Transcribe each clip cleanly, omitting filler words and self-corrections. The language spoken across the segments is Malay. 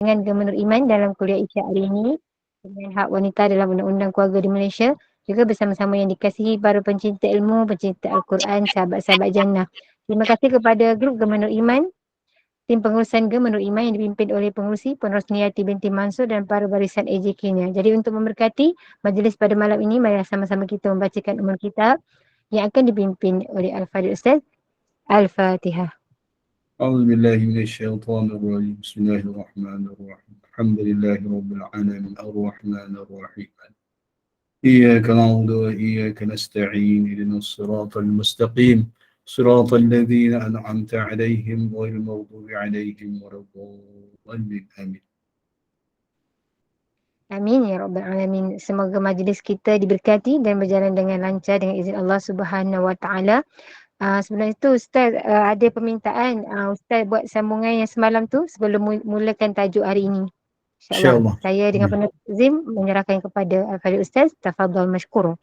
dengan Gemenur Iman dalam kuliah Isyak hari ini dengan hak wanita dalam undang-undang keluarga di Malaysia, juga bersama-sama yang dikasihi para pencinta ilmu, pencinta Al-Quran, sahabat-sahabat jannah. Terima kasih kepada grup Gemenur Iman, tim pengurusan Gemenur Iman yang dipimpin oleh pengurusi Rosniati binti Mansur dan para barisan AJK-nya. Jadi untuk memberkati majlis pada malam ini, mari sama-sama kita membacakan umul kitab yang akan dipimpin oleh Al-Fadhil Ustaz. Al-Fatihah. أعوذ بالله من الشيطان الرجيم بسم الله الرحمن الرحيم الحمد لله رب العالمين الرحمن الرحيم إياك نعبد وإياك نستعين اهدنا الصراط المستقيم صراط الذين أنعمت عليهم غير المغضوب عليهم ولا الضالين آمين. Amin ya rabbal alamin. Semoga majlis kita diberkati dan berjalan dengan lancar dengan izin Allah Subhanahu wa taala. Sebelum itu Ustaz, ada permintaan Ustaz buat sambungan yang semalam tu sebelum mulakan tajuk hari ini. InsyaAllah. InsyaAllah. Saya dengan penuh izin menyerahkan kepada Al-Fadhil Ustaz. Tafadhal mashkur.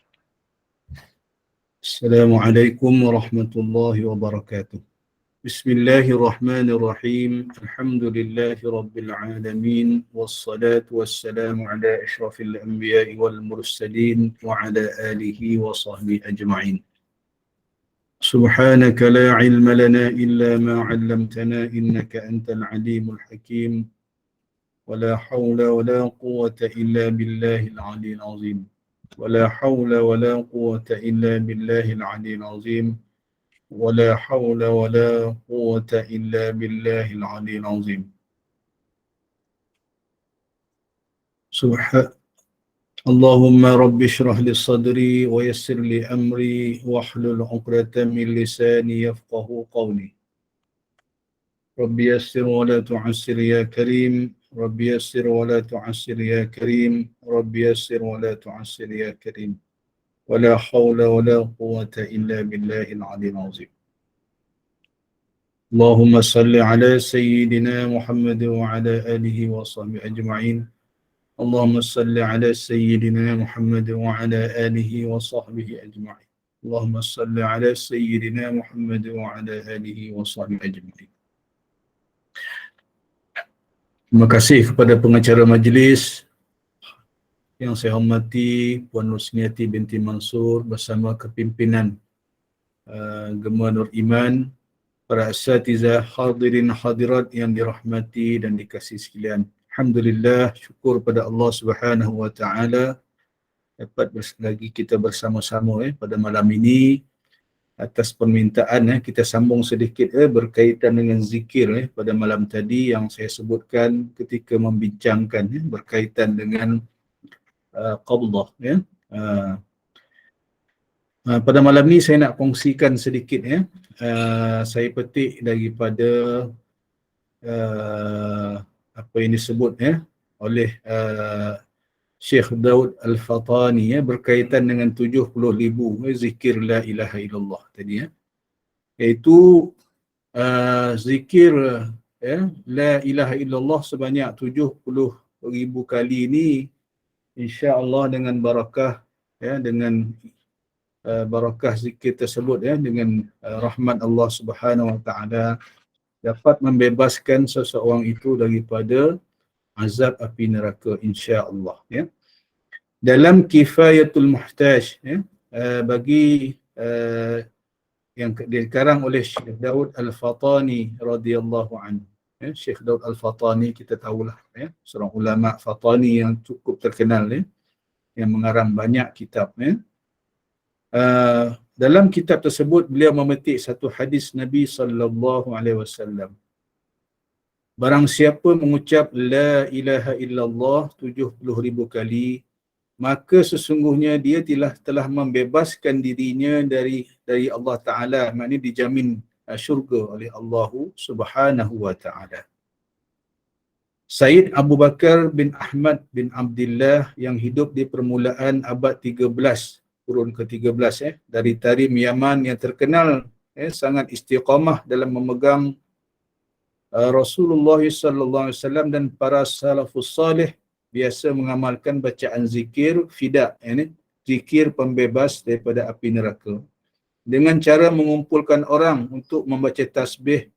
Assalamualaikum warahmatullahi wabarakatuh. Bismillahirrahmanirrahim. Alhamdulillahi rabbil alamin. Wassalatu wassalamu ala ashrafil anbiya'i wal mursalin wa ala alihi wa sahbihi ajma'in. سبحانك لا علم لنا إلا ما علمتنا إنك أنت العليم الحكيم ولا حول ولا قوة إلا بالله العلي العظيم ولا حول ولا قوة إلا بالله العلي العظيم ولا حول ولا قوة إلا بالله العلي العظيم اللهم رب اشرح لي صدري ويسر لي أمري واحلل عقدة من لساني يفقه قولي رب يسر ولا تعسر يا كريم رب يسر ولا تعسر يا كريم رب يسر ولا تعسر يا كريم ولا حول ولا قوة إلا بالله العلي العظيم اللهم صل على سيدنا محمد وعلى آله وصحبه أجمعين اللهم صل على سيدنا محمد وعلى آله وصحبه أجمعين اللهم صل على سيدنا محمد وعلى آله وصحبه أجمعين. Terima kasih kepada pengacara majlis yang saya hormati Puan Rosniati binti Mansur bersama kepimpinan Gema Nur Iman, para asatizah hadirin hadirat yang dirahmati dan dikasihi sekalian. Alhamdulillah, syukur pada Allah Subhanahu wa taala dapat lagi kita bersama-sama pada malam ini. Atas permintaan kita sambung sedikit berkaitan dengan zikir pada malam tadi yang saya sebutkan ketika membincangkan berkaitan dengan qabdah pada malam ni saya nak kongsikan sedikit saya petik daripada apa yang disebut oleh Syekh Daud Al-Fatani berkaitan dengan 70,000 zikir la ilaha illallah tadi iaitu zikir la ilaha illallah sebanyak 70,000 kali ini, insya-Allah dengan barakah dengan barakah zikir tersebut dengan rahmat Allah Subhanahu wa taala dapat membebaskan seseorang itu daripada azab api neraka, insya-Allah Dalam Kifayatul Muhtaj bagi yang dikarang oleh Syekh Daud Al-Fatani radhiyallahu anhu. Syekh Daud Al-Fatani kita tahulah seorang ulama Fatani yang cukup terkenal yang mengarang banyak kitab dalam kitab tersebut beliau memetik satu hadis Nabi sallallahu alaihi wasallam. Barang siapa mengucap la ilaha illallah 70,000 kali, maka sesungguhnya dia telah membebaskan dirinya dari Allah Ta'ala, maknanya dijamin syurga oleh Allah Subhanahu wa Ta'ala. Sayyid Abu Bakar bin Ahmad bin Abdullah yang hidup di permulaan abad 13, kurun ke-13 dari Tarim Yaman yang terkenal sangat istiqamah dalam memegang Rasulullah sallallahu alaihi wasallam dan para salafus salih biasa mengamalkan bacaan zikir fida, zikir pembebas daripada api neraka, dengan cara mengumpulkan orang untuk membaca tasbih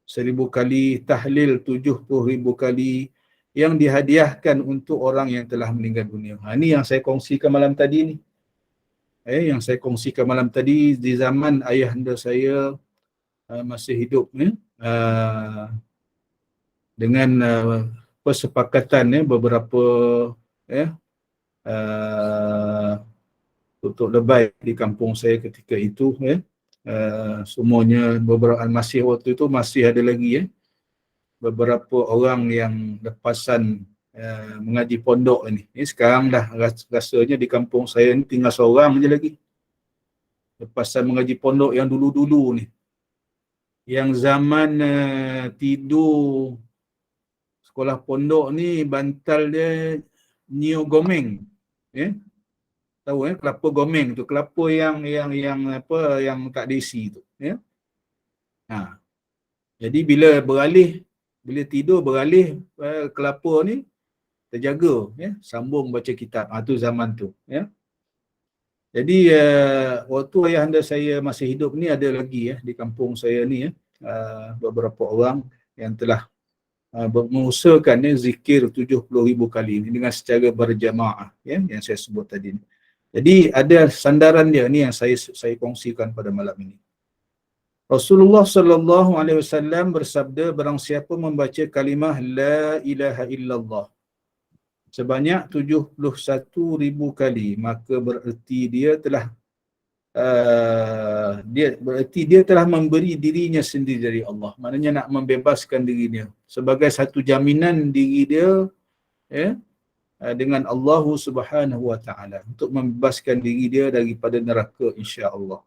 1,000 kali, tahlil 70,000 kali, yang dihadiahkan untuk orang yang telah meninggal dunia. Ini yang saya kongsikan malam tadi ni. Yang saya kongsikan malam tadi di zaman ayahanda saya masih hidup ni, dengan persepakatan beberapa tutup lebay di kampung saya ketika itu, semuanya beberapa masih waktu itu masih ada lagi beberapa orang yang lepasan mengaji pondok ini. Sekarang dah rasanya di kampung saya ni tinggal seorang je lagi. Lepasan mengaji pondok yang dulu-dulu ni. Yang zaman tidur sekolah pondok ni bantal dia Nio Gomeng. Tahu kelapa gomeng tu, kelapa yang tak diisi tu, Jadi bila tidur beralih kelapa ni terjaga, sambung baca kitab. Tu zaman tu, Jadi waktu ayahanda saya masih hidup ni ada lagi di kampung saya ni beberapa orang yang telah mengusahakan zikir 70,000 kali ni dengan secara berjamaah, yang saya sebut tadi ni. Jadi ada sandaran dia ni yang saya kongsikan pada malam ini. Rasulullah sallallahu alaihi wasallam bersabda, barang siapa membaca kalimah la ilaha illallah sebanyak 71,000 kali, maka bererti dia telah memberi dirinya sendiri dari Allah. Maknanya nak membebaskan dirinya sebagai satu jaminan diri dia dengan Allah Subhanahu wa taala untuk membebaskan diri dia daripada neraka, insya-Allah,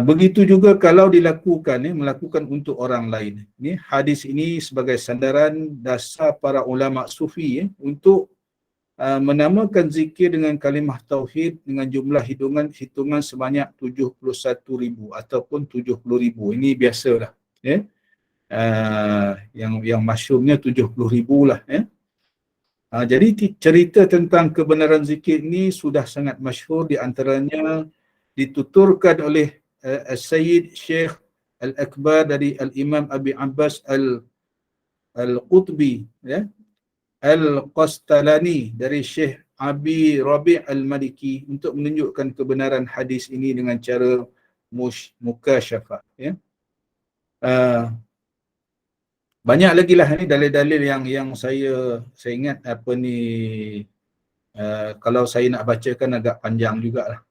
begitu juga kalau melakukan untuk orang lain. Hadis ini sebagai sandaran dasar para ulama sufi untuk menamakan zikir dengan kalimah tauhid dengan jumlah hitungan sebanyak 71,000 ataupun 70,000. Ini biasalah, yang masyhurnya 70,000 lah. Jadi cerita tentang kebenaran zikir ini sudah sangat masyhur, di antaranya dituturkan oleh Sayyid Syekh Al-Akbar dari Al-Imam Abi Abbas Al-Qutbi, Al-Qastalani dari Syekh Abi Rabi' Al-Maliki, untuk menunjukkan kebenaran hadis ini dengan cara mukasyafah. Banyak lagi lah ni dalil-dalil yang saya ingat kalau saya nak bacakan agak panjang jugalah,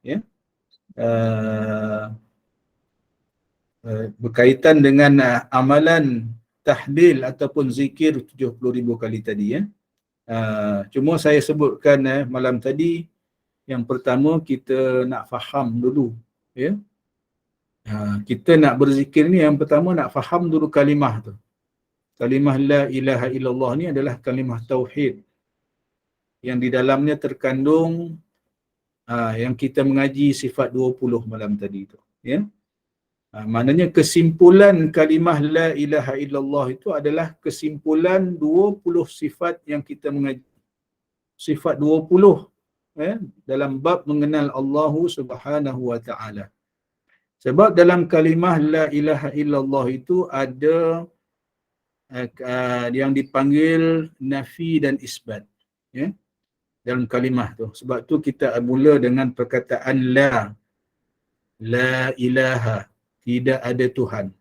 berkaitan dengan amalan tahlil ataupun zikir 70,000 kali tadi, cuma saya sebutkan malam tadi, yang pertama kita nak faham dulu, kita nak berzikir ni, yang pertama nak faham dulu kalimah tu. Kalimah la ilaha illallah ni adalah kalimah tauhid yang di dalamnya terkandung yang kita mengaji sifat 20 malam tadi tu, maknanya kesimpulan kalimah la ilaha illallah itu adalah kesimpulan 20 sifat yang kita mengaji. Sifat 20 dalam bab mengenal Allah Subhanahu wa taala. Sebab dalam kalimah la ilaha illallah itu ada yang dipanggil nafi dan isbat, dalam kalimah tu. Sebab tu kita mula dengan perkataan la ilaha, tidak ada Tuhan,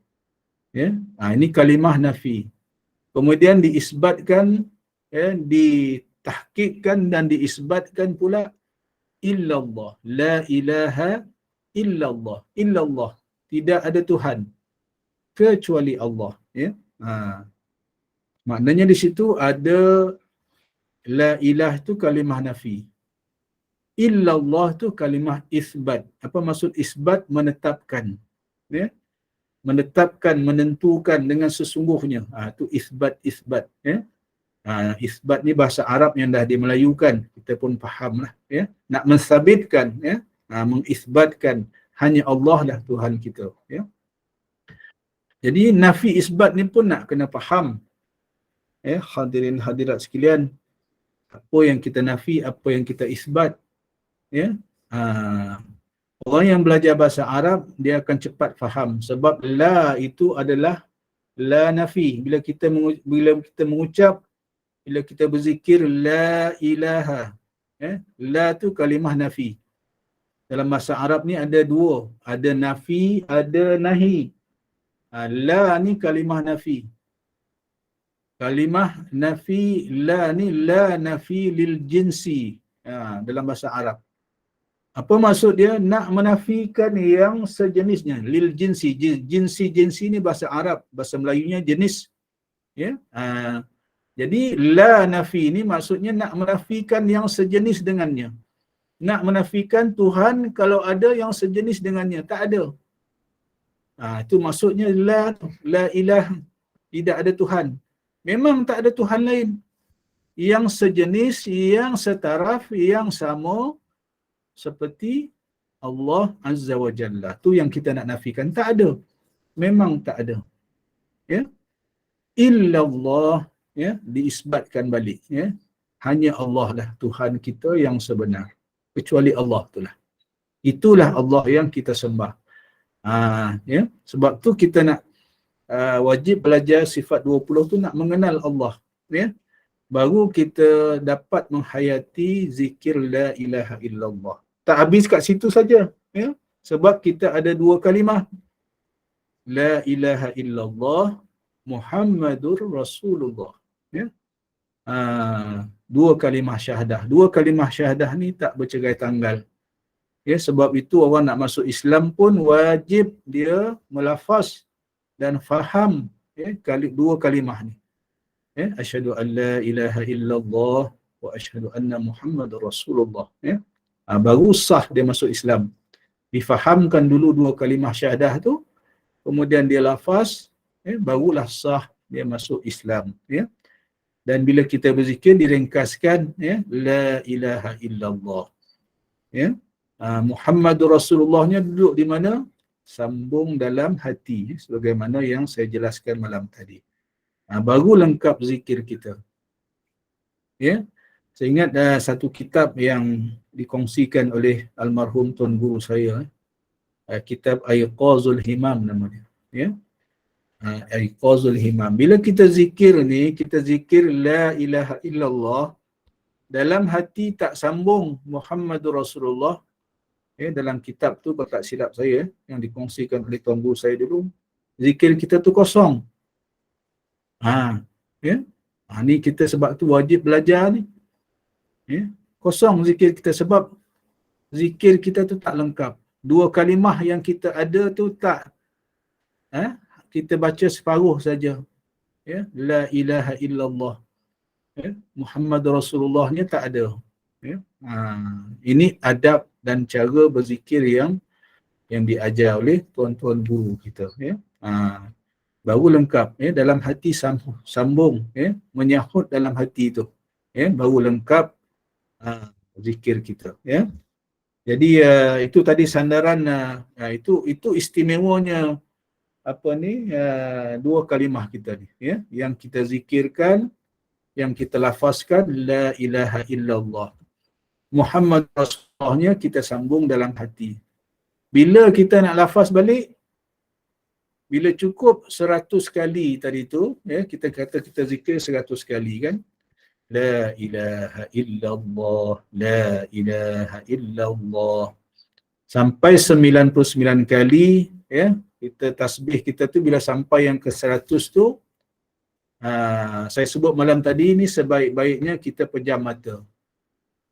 ini kalimah nafi. Kemudian diisbatkan, ditahqiqkan dan diisbatkan pula illallah, la ilaha illallah, tidak ada Tuhan kecuali Allah, maknanya di situ ada la ilah tu kalimah nafi, illallah tu kalimah isbat. Apa maksud isbat? Menetapkan, menetapkan, menentukan dengan sesungguhnya. Tu isbat. Isbat ni bahasa Arab yang dah dimelayukan, kita pun faham lah, nak mensabitkan, mengisbatkan hanya Allah lah Tuhan kita, Jadi nafi isbat ni pun nak kena faham, hadirin hadirat sekalian, apa yang kita nafi, apa yang kita isbat, orang yang belajar bahasa Arab dia akan cepat faham, sebab la itu adalah la nafi. Bila kita mengucap, bila kita berzikir la ilaha, la tu kalimah nafi. Dalam bahasa Arab ni ada dua, ada nafi, ada nahi. La ni kalimah nafi. Kalimah nafi, la ni la nafi lil jinsi. Dalam bahasa Arab. Apa maksud dia? Nak menafikan yang sejenisnya. Lil jinsi. Jinsi ni bahasa Arab. Bahasa Melayunya jenis. Ya. Jadi la nafi ni maksudnya nak menafikan yang sejenis dengannya. Nak menafikan Tuhan kalau ada yang sejenis dengannya. Tak ada. Itu maksudnya la ilah. Tidak ada Tuhan. Memang tak ada Tuhan lain. Yang sejenis, yang setaraf, yang sama seperti Allah Azza wa Jalla. Tu yang kita nak nafikan. Tak ada. Memang tak ada. Ya. Illallah, ya, diisbatkan balik, ya. Hanya Allah lah Tuhan kita yang sebenar. Kecuali Allah itulah. Itulah Allah yang kita sembah. Ya. Sebab tu kita nak wajib belajar sifat 20 tu, nak mengenal Allah, ya. Baru kita dapat menghayati zikir la ilaha illallah. Tak habis kat situ saja, ya. Sebab kita ada dua kalimah. La ilaha illallah Muhammadur Rasulullah, ya. Dua kalimah syahadah. Dua kalimah syahadah ni tak bercerai tanggal. Ya, sebab itu orang nak masuk Islam pun wajib dia melafaz dan faham, ya, dua kalimah ni. Ya, asyhadu an la ilaha illallah wa asyhadu anna Muhammadur Rasulullah, ya. Baru sah dia masuk Islam. Difahamkan dulu dua kalimah syahadah tu, kemudian dia lafaz, ya, barulah sah dia masuk Islam, ya. Dan bila kita berzikir diringkaskan, ya, la ilaha illallah, ya. Muhammadur Rasulullahnya duduk di mana? Sambung dalam hati, sebagaimana yang saya jelaskan malam tadi. Baru lengkap zikir kita. Ya. Saya ingat satu kitab yang dikongsikan oleh almarhum tuan guru saya, kitab Aiqazul Himam nama dia, ya. Aiqazul Himam. Bila kita zikir ni, kita zikir la ilaha illallah, dalam hati tak sambung Muhammadur Rasulullah, ya. Dalam kitab tu, tak silap saya, yang dikongsikan oleh tuan guru saya dulu, zikir kita tu kosong. Ya. Ni kita sebab tu wajib belajar ni. Ya. Kosong zikir kita sebab zikir kita tu tak lengkap. Dua kalimah yang kita ada tu tak, kita baca separuh saja. Ya. La ilaha illallah, ya. Muhammad Rasulullahnya tak ada. Ya. Ini adab dan cara berzikir yang diajar oleh tuan-tuan guru kita, ya. Baru lengkap, ya, dalam hati sambung, ya, menyahut dalam hati tu, ya, baru lengkap zikir kita, ya. Jadi itu tadi sandaran, itu istimewanya apa ni, dua kalimah kita ni, ya, yang kita zikirkan, yang kita lafazkan la ilaha illallah. Muhammad Rasulullahnya kita sambung dalam hati. Bila kita nak lafaz balik, bila cukup 100 kali tadi tu, ya, kita kata kita zikir 100 kali, kan. La ilaha illallah, la ilaha illallah. Sampai 99 kali, ya, kita tasbih kita tu bila sampai yang ke 100 tu, saya sebut malam tadi ni sebaik-baiknya kita pejam mata.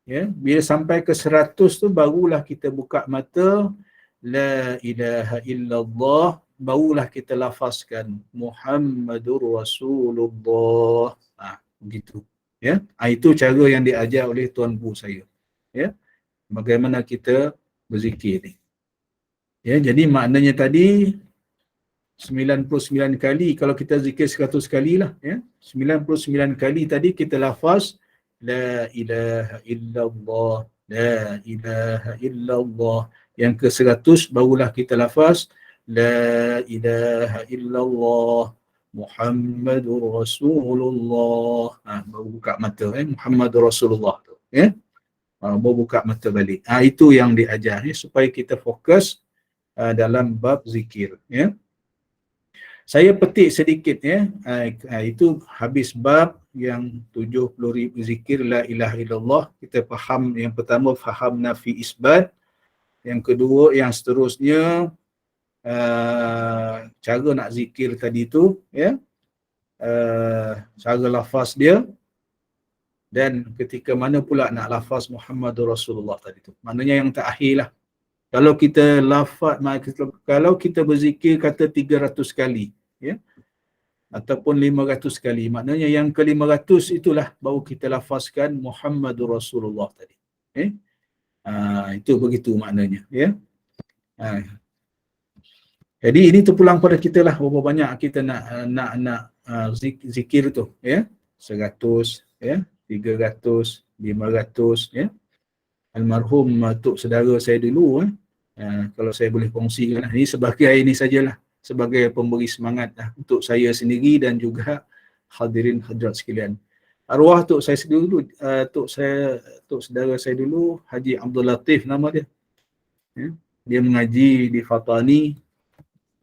Ya, bila sampai ke 100 tu barulah kita buka mata, la ilaha illallah, barulah kita lafazkan Muhammadur Rasulullah. Begitu. Ya, itu cara yang diajar oleh tuan guru saya. Ya, bagaimana kita berzikir ni. Ya, jadi maknanya tadi 99 kali, kalau kita zikir 100 kali lah, ya. 99 kali tadi kita lafaz la ilaha illallah, la ilaha illallah. Yang ke 100 barulah kita lafaz la ilaha illallah Muhammadur Rasulullah. Baru buka mata, Muhammadur Rasulullah tu, ya. Baru buka mata balik. Itu yang diajar, ya, supaya kita fokus dalam bab zikir, ya. Saya petik sedikit ya. Itu habis bab yang 70,000 zikir la ilaha illallah. Kita faham yang pertama, faham nafi isbat. Yang kedua, yang seterusnya cara nak zikir tadi tu ya. Cara lafaz dia, dan ketika mana pula nak lafaz Muhammadur Rasulullah tadi tu. Maknanya yang terakhir lah. Kalau kita lafaz, kalau kita berzikir kata 300 kali ya, ataupun 500 kali, maknanya yang ke-500 itulah baru kita lafazkan Muhammadur Rasulullah tadi. Itu begitu maknanya ya. Jadi ini terpulang pada kita lah, berapa banyak kita nak zikir tu ya. 100 ya, 300, 500 ya. Almarhum tok saudara saya dulu kalau saya boleh kongsikan, ini sebagai ini sajalah, sebagai pemberi semangat untuk saya sendiri dan juga hadirin hadirat sekalian. Arwah tok saya dulu, tok saudara saya dulu, Haji Abdul Latif nama dia. Ya. Dia mengaji di Fatani.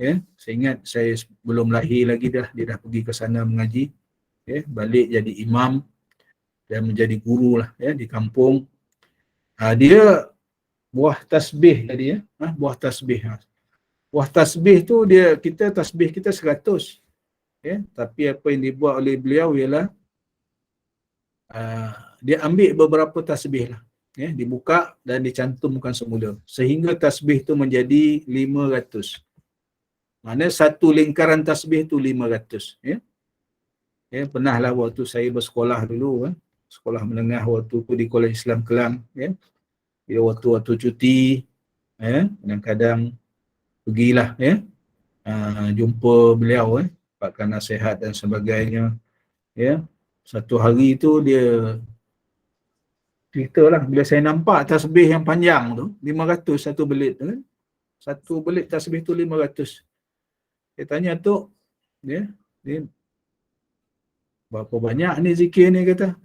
Ya, saya ingat saya belum lahir lagi dia dah pergi ke sana mengaji. Ya, balik jadi imam dan menjadi guru lah ya di kampung. Dia buah tasbih tadi ya, buah tasbih. Buah tasbih tu kita tasbih kita 100 ya, tapi apa yang dibuat oleh beliau ialah dia ambil beberapa tasbih lah ya, dibuka dan dicantumkan semula sehingga tasbih tu menjadi 500. Mana satu lingkaran tasbih tu 500 ya. Ya, pernahlah waktu saya bersekolah dulu sekolah menengah waktu tu di Kolej Islam Kelang ya. Bila waktu cuti ya, kadang-kadang pergilah ya, jumpa beliau pakkan nasihat dan sebagainya ya. Satu hari tu dia ceritalah, bila saya nampak tasbih yang panjang tu 500 satu belit tu kan. Satu belit tasbih tu 500. Saya tanya tu dia berapa banyak ni zikir ni kata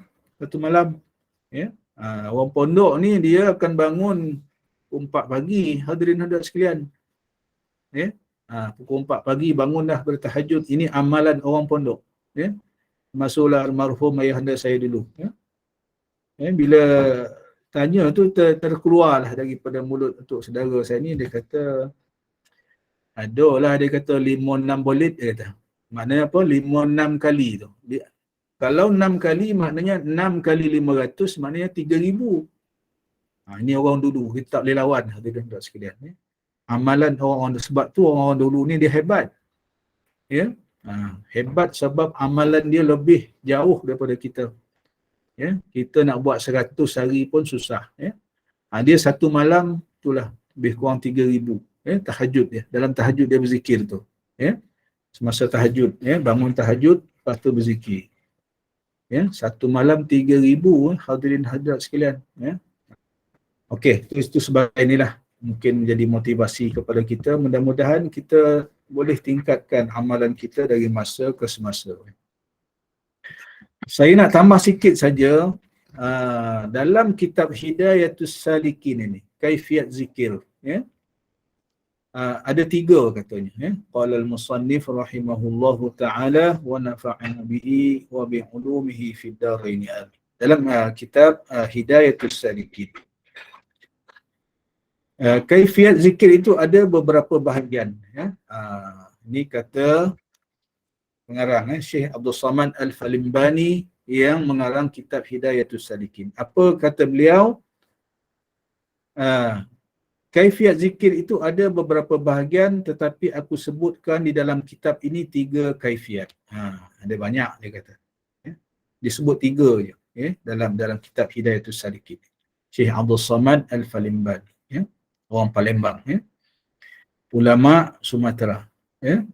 satu malam ya. Orang pondok ni dia akan bangun pukul 4 pagi hadirin hadirat sekalian ya. Pukul 4 pagi bangun dah bertahajud. Ini amalan orang pondok ya. Masuklah almarhum ayahanda saya dulu ya. Bila tanya tu terkeluarlah daripada mulut untuk saudara saya ni, dia kata adalah, dia kata 5-6 belit dia kata. Maknanya apa? 5-6 kali tu. Kalau 6 kali maknanya 6 kali 500 maknanya 3,000. Ini orang dulu, kita tak boleh lawan hadirin sekalian ya. Amalan orang-orang, sebab tu orang-orang dulu ni dia hebat. Ya. Hebat sebab amalan dia lebih jauh daripada kita. Ya, kita nak buat 100 hari pun susah ya. Dia satu malam itulah lebih kurang 3,000 ya, tahajud dia. Dalam tahajud dia berzikir tu ya. Semasa tahajud ya, bangun tahajud lepas tu berzikir. Ya, satu malam 3,000 hadirin hadirat sekalian ya. Okey, itu sebagai inilah mungkin menjadi motivasi kepada kita. Mudah-mudahan kita boleh tingkatkan amalan kita dari masa ke semasa. Saya nak tambah sikit saja dalam kitab Hidayatus Salikin ini, kaifiat zikir ya. Ada 3 katanya ya. Qala al-musannif rahimahullahu taala wa nafa'ana bihi wa bi ulumihi fid dharain. Dalam kitab Hidayatus Salikin. Kaifiat zikir itu ada beberapa bahagian ya. Ini kata pengarang Syekh Abdul Samad Al-Falimbani yang mengarang kitab Hidayatus Salikin. Apa kata beliau? Kaifiat zikir itu ada beberapa bahagian, tetapi aku sebutkan di dalam kitab ini 3 kaifiat. Ada banyak dia kata. Ya. Disebut 3 je ya, dalam kitab Hidayatus Salikin. Syekh Abdul Samad Al-Falimbani ya. Orang Palembang ya. Ulama Sumatera ya.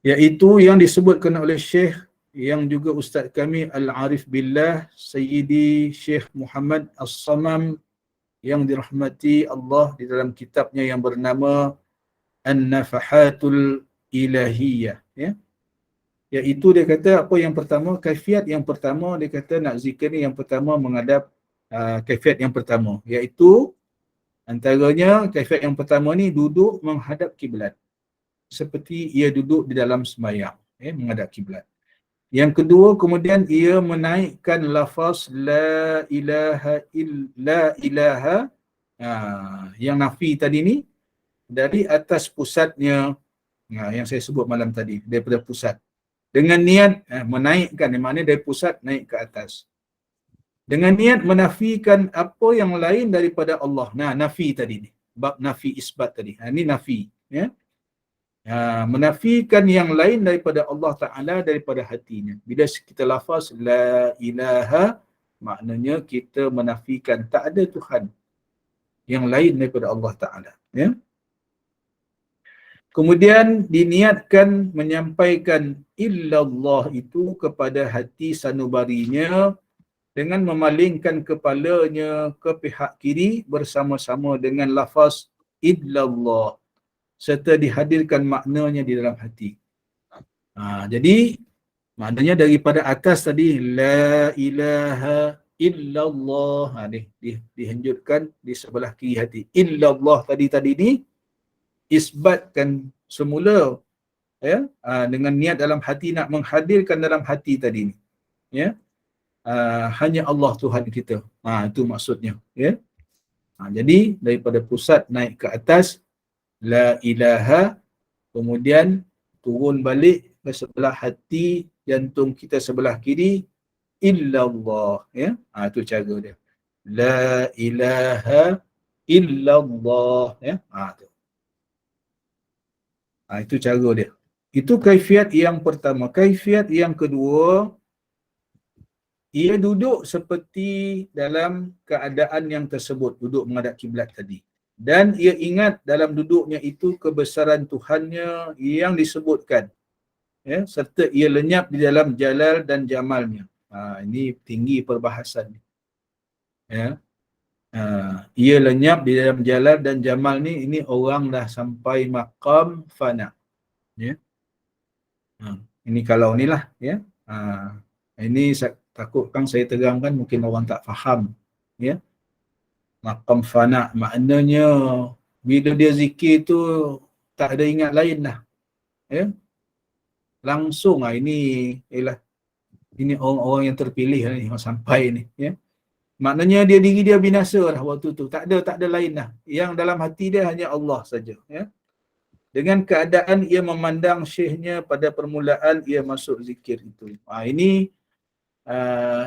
Iaitu yang disebutkan oleh Syekh yang juga ustaz kami Al-Arif Billah Sayyidi Syekh Muhammad As-Samam yang dirahmati Allah di dalam kitabnya yang bernama An-Nafahatul Ilahiyah ya. Iaitu dia kata apa yang pertama, kaifiat yang pertama dia kata nak zikir ni yang pertama menghadap kaifiat yang pertama iaitu antaranya kaifiat yang pertama ni duduk menghadap kiblat. seperti ia duduk di dalam sembahyang, menghadap kiblat. Yang kedua, kemudian ia menaikkan lafaz la ilaha yang nafi tadi ni dari atas pusatnya, yang saya sebut malam tadi, daripada pusat. Dengan niat menaikkan, maknanya dari pusat naik ke atas. Dengan niat menafikan apa yang lain daripada Allah. Nah, nafi tadi ni. Bab nafi isbat tadi. Ini nafi. Ya. Menafikan yang lain daripada Allah Ta'ala, daripada hatinya. Bila kita lafaz la ilaha, maknanya kita menafikan tak ada Tuhan yang lain daripada Allah Ta'ala. Ya. Kemudian diniatkan menyampaikan illallah itu kepada hati sanubarinya dengan memalingkan kepalanya ke pihak kiri bersama-sama dengan lafaz illallah serta dihadirkan maknanya di dalam hati. Jadi maknanya daripada atas tadi la ilaha illallah, dihenjutkan di sebelah kiri hati. Illallah tadi ni isbatkan semula, ya, dengan niat dalam hati nak menghadirkan dalam hati tadi ni, ya. Hanya Allah Tuhan kita. Itu maksudnya, ya. Jadi daripada pusat naik ke atas la ilaha, kemudian turun balik ke sebelah hati jantung kita sebelah kiri illallah, ya. Itu cara dia. La ilaha illallah, ya. Tu. Itu cara dia. Itu kaifiat yang pertama. Kaifiat yang kedua, ia duduk seperti dalam keadaan yang tersebut, duduk menghadap kiblat tadi. Dan ia ingat dalam duduknya itu kebesaran Tuhannya yang disebutkan. Ya, serta ia lenyap di dalam jalal dan jamalnya. Ini tinggi perbahasan. Ya. Ia lenyap di dalam jalal dan jamal ni, ini orang dah sampai maqam fana. Ya. Ini kalau ni lah, ya. Ini takutkan saya terangkan mungkin orang tak faham, ya. Maqam fana maknanya bila dia zikir tu tak ada ingat lain dah, ya. Langsung ini orang-orang yang terpilih ni, yang sampai ni, ya. Maknanya diri dia binasa dah waktu tu, tak ada lain dah. Yang dalam hati dia hanya Allah saja, ya. Dengan keadaan ia memandang syekhnya pada permulaan ia masuk zikir itu.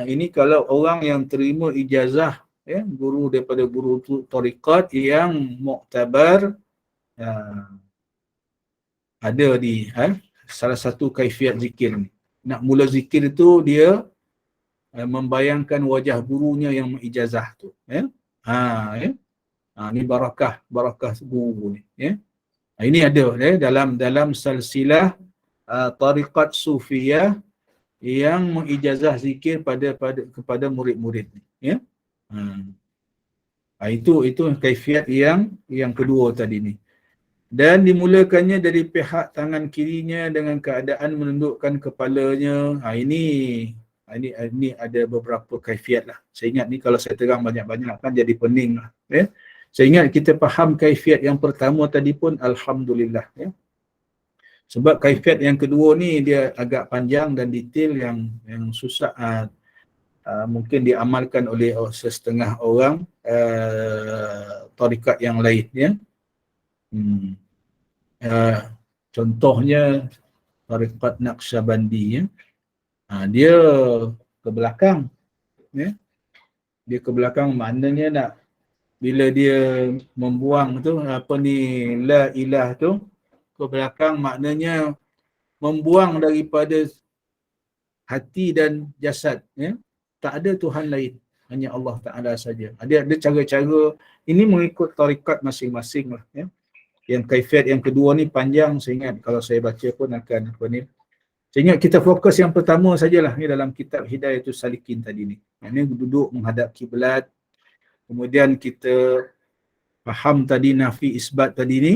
Ini kalau orang yang terima ijazah, ya, guru daripada guru tariqat yang muktabar, ada di salah satu kaifiat zikir ni. Nak mula zikir itu dia membayangkan wajah gurunya yang mengijazah tu, ya. Ini barakah guru ni, ya. Ini ada, ya, dalam silsilah tariqat sufiyah yang mengijazah zikir kepada murid-murid ni, ya. Itu kaifiat yang kedua tadi ni. Dan dimulakannya dari pihak tangan kirinya dengan keadaan menundukkan kepalanya. Ini ada beberapa kaifiat lah. Saya ingat ni kalau saya terang banyak-banyak kan jadi pening lah, ya. Saya ingat kita faham kaifiat yang pertama tadi pun alhamdulillah, ya. Sebab kaifiat yang kedua ni dia agak panjang dan detail yang susah mungkin diamalkan oleh setengah orang tarikat yang lain, ya. Contohnya tarikat Naqsyabandi, ya. Dia ke belakang, ya. Dia ke belakang maknanya nak bila dia membuang tu la ilah tu ke belakang, maknanya membuang daripada hati dan jasad, ya. Tak ada Tuhan lain, hanya Allah Ta'ala saja. Ada cara-cara, ini mengikut tarikat masing-masing lah, ya. Yang kaifiat yang kedua ni panjang, saya ingat kalau saya baca pun akan saya ingat kita fokus yang pertama sajalah ni dalam kitab Hidayatul Salikin tadi ni. Ini duduk menghadap kiblat. Kemudian kita faham tadi nafi isbat tadi ni,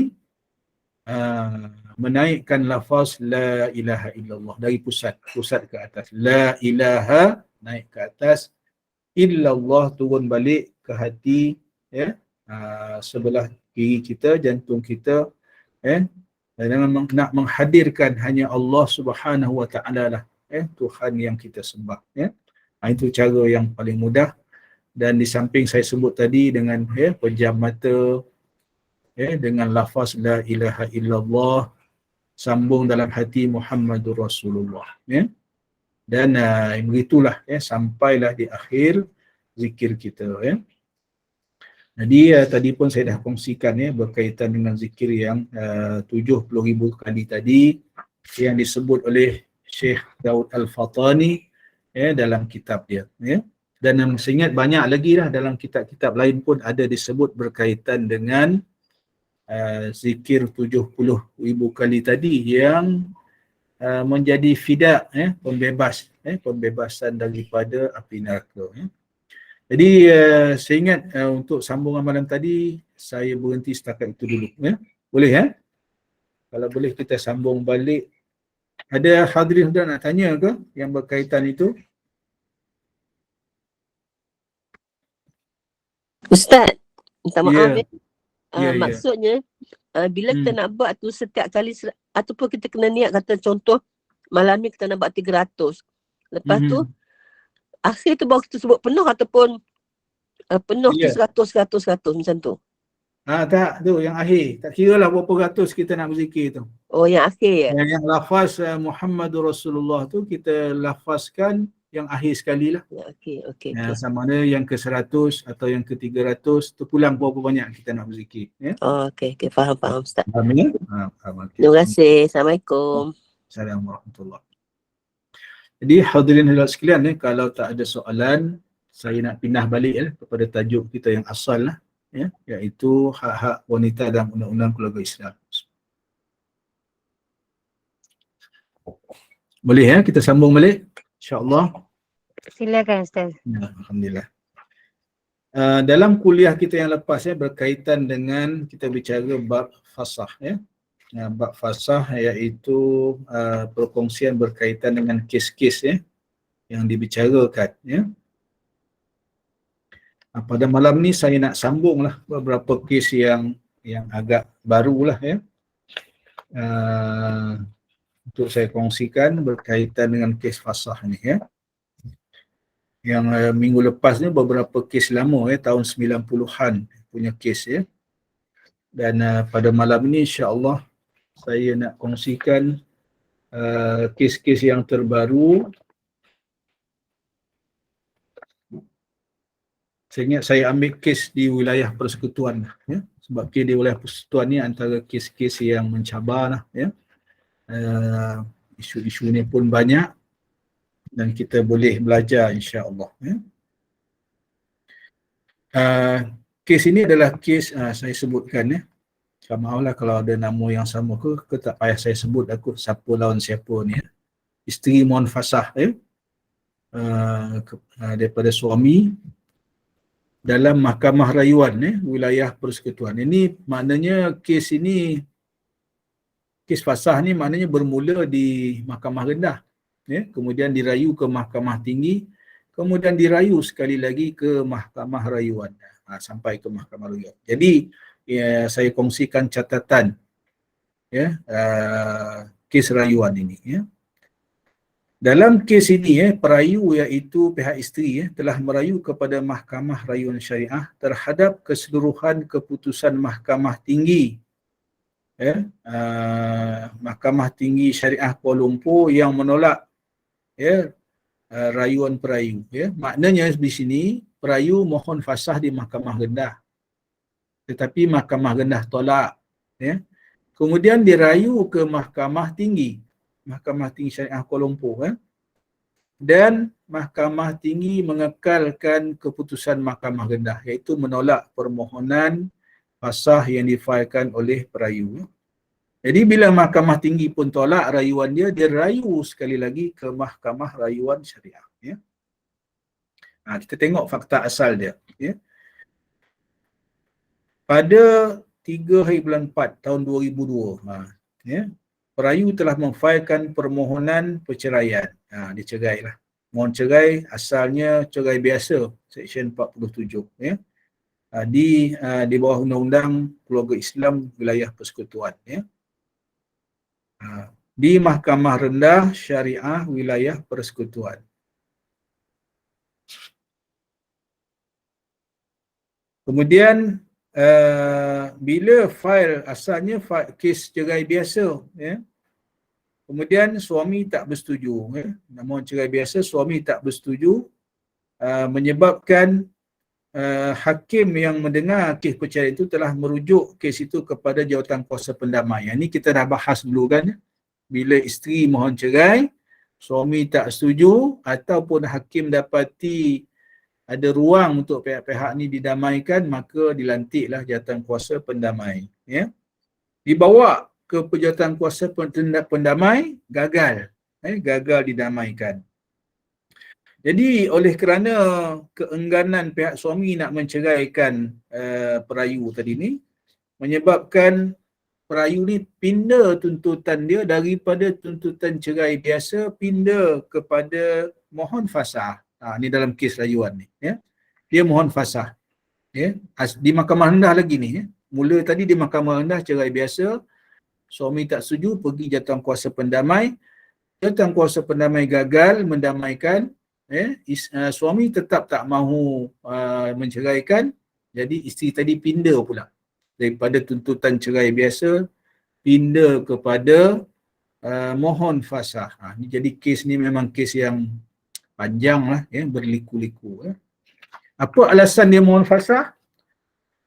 menaikkan lafaz la ilaha illallah dari pusat ke atas. La ilaha naik ke atas, illallah turun balik ke hati, ya. Sebelah kiri kita, jantung kita, Dan nak menghadirkan hanya Allah Subhanahu wa taala lah, Tuhan yang kita sembah, itu cara yang paling mudah. Dan di samping saya sebut tadi dengan pejam mata, dengan lafaz la ilaha illallah, sambung dalam hati Muhammadur Rasulullah, dan begitulah sampailah di akhir zikir kita. Jadi tadi pun saya dah kongsikan berkaitan dengan zikir yang 70,000 kali tadi yang disebut oleh Syekh Daud Al-Fatani dalam kitab dia. Dan saya ingat banyak lagi lah dalam kitab-kitab lain pun ada disebut berkaitan dengan zikir 70,000 kali tadi yang menjadi fidak, pembebasan daripada api neraka. Jadi saya ingat untuk sambungan malam tadi saya berhenti setakat itu dulu. Boleh Kalau boleh kita sambung balik. Ada hadirin sudah nak tanya ke yang berkaitan itu? Ustaz, minta maaf Ya. maksudnya bila kita nak buat tu setiap kali ataupun kita kena niat, kata contoh malam ni kita nak buat 300. Lepas tu akhir tu baru kita sebut penuh ataupun penuh tu 100 macam tu. Tak, tu yang akhir. Tak kira lah berapa ratus kita nak berzikir tu. Oh, yang akhir ya? Yang lafaz Muhammadur Rasulullah tu kita lafazkan yang akhir sekali lah. Ya, okey. Sama ada yang ke 100 atau yang ke 300, terpulang berapa banyak kita nak berzikir. Oh, okey. Faham Ustaz. Faham ya? Terima kasih. Assalamualaikum. Assalamualaikum warahmatullahi. Jadi hadirin hadirat sekalian, kalau tak ada soalan, saya nak pindah balik kepada tajuk kita yang asal lah, iaitu hak-hak wanita dalam undang-undang keluarga Islam. Boleh kita sambung balik, insya-Allah. Silakan Ustaz. Alhamdulillah. Dalam kuliah kita yang lepas berkaitan dengan kita bicara bab fasah, bab fasah iaitu perkongsian berkaitan dengan kes-kes yang dibicarakan. Pada malam ni saya nak sambunglah beberapa kes yang agak barulah untuk saya kongsikan berkaitan dengan kes fasah ni. Yang minggu lepas ni beberapa kes lama tahun 90-an punya kes dan pada malam ini insya-Allah saya nak kongsikan kes-kes yang terbaru. Saya ingat saya ambil kes di wilayah persekutuan sebab kes di wilayah persekutuan ni antara kes-kes yang mencabar lah isu-isu ni pun banyak dan kita boleh belajar insya-Allah. Kes ini adalah kes saya sebutkan maaflah kalau ada nama yang sama ke tak payah saya sebut aku siapa lawan siapa ni. Isteri mohon fasah daripada suami dalam mahkamah rayuan wilayah persekutuan. Ini maknanya kes fasah ni maknanya bermula di mahkamah rendah, kemudian dirayu ke mahkamah tinggi, kemudian dirayu sekali lagi ke mahkamah rayuan, sampai ke mahkamah rayuan. Jadi saya kongsikan catatan kes rayuan ini. Dalam kes ini perayu iaitu pihak isteri telah merayu kepada Mahkamah Rayuan Syariah terhadap keseluruhan keputusan Mahkamah Tinggi Mahkamah Tinggi Syariah Kuala Lumpur yang menolak rayuan perayu. Maknanya di sini perayu mohon fasah di mahkamah rendah, tetapi mahkamah rendah tolak. Kemudian dirayu ke Mahkamah Tinggi Syariah Kuala Lumpur, dan Mahkamah Tinggi mengekalkan keputusan mahkamah rendah, iaitu menolak permohonan fasah yang difailkan oleh perayu. Jadi bila Mahkamah Tinggi pun tolak rayuan dia rayu sekali lagi ke Mahkamah Rayuan Syariah. Kita tengok fakta asal dia. Pada 3 hari bulan 4 tahun 2002, perayu telah memfailkan permohonan perceraian. Dia cerai lah. Mohon cerai asalnya cerai biasa, Seksyen 47. Di bawah Undang-Undang Keluarga Islam Wilayah Persekutuan. Di Mahkamah Rendah Syariah Wilayah Persekutuan. Kemudian bila fail asalnya kes cerai biasa, ya. Kemudian suami tak bersetuju, ya. Namun cerai biasa suami tak bersetuju, menyebabkan hakim yang mendengar kes perceraian itu telah merujuk kes itu kepada Jawatankuasa Pendamai. Yang ini kita dah bahas dulu kan. Bila isteri mohon cerai, suami tak setuju ataupun hakim dapati ada ruang untuk pihak-pihak ni didamaikan, maka dilantiklah Jawatankuasa Pendamai, ya. Dibawa ke Jawatankuasa Pendamai, gagal didamaikan. Jadi oleh kerana keengganan pihak suami nak menceraikan perayu tadi ni, menyebabkan perayu ni pindah tuntutan dia daripada tuntutan cerai biasa pindah kepada mohon fasah. Ni dalam kes rayuan ni, ya. Dia mohon fasah, ya. Di Mahkamah Rendah lagi ni, ya. Mula tadi di Mahkamah Rendah cerai biasa, suami tak setuju, pergi Jawatankuasa Pendamai. Jawatankuasa Pendamai gagal mendamaikan, ya. Suami tetap tak mahu menceraikan, jadi isteri tadi pindah pula daripada tuntutan cerai biasa pindah kepada mohon fasah. Ni jadi kes ni memang kes yang panjang lah, ya, berliku-liku, ya. Apa alasan dia mohon fasah?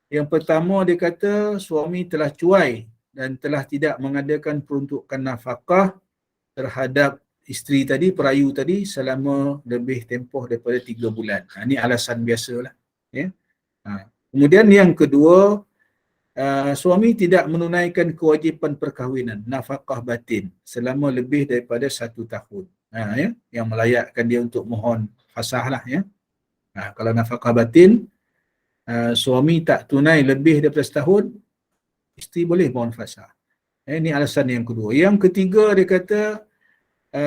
Yang pertama, dia kata suami telah cuai dan telah tidak mengadakan peruntukan nafkah terhadap isteri tadi, perayu tadi, selama lebih tempoh daripada 3 bulan. Ini alasan biasalah, ya. Kemudian yang kedua, suami tidak menunaikan kewajipan perkahwinan, nafkah batin, selama lebih daripada 1 tahun. Ya, yang melayakkan dia untuk mohon fasah lah, ya. Kalau nafkah batin, suami tak tunai lebih daripada setahun, isteri boleh mohon fasah. Ini alasan yang kedua. Yang ketiga, dia kata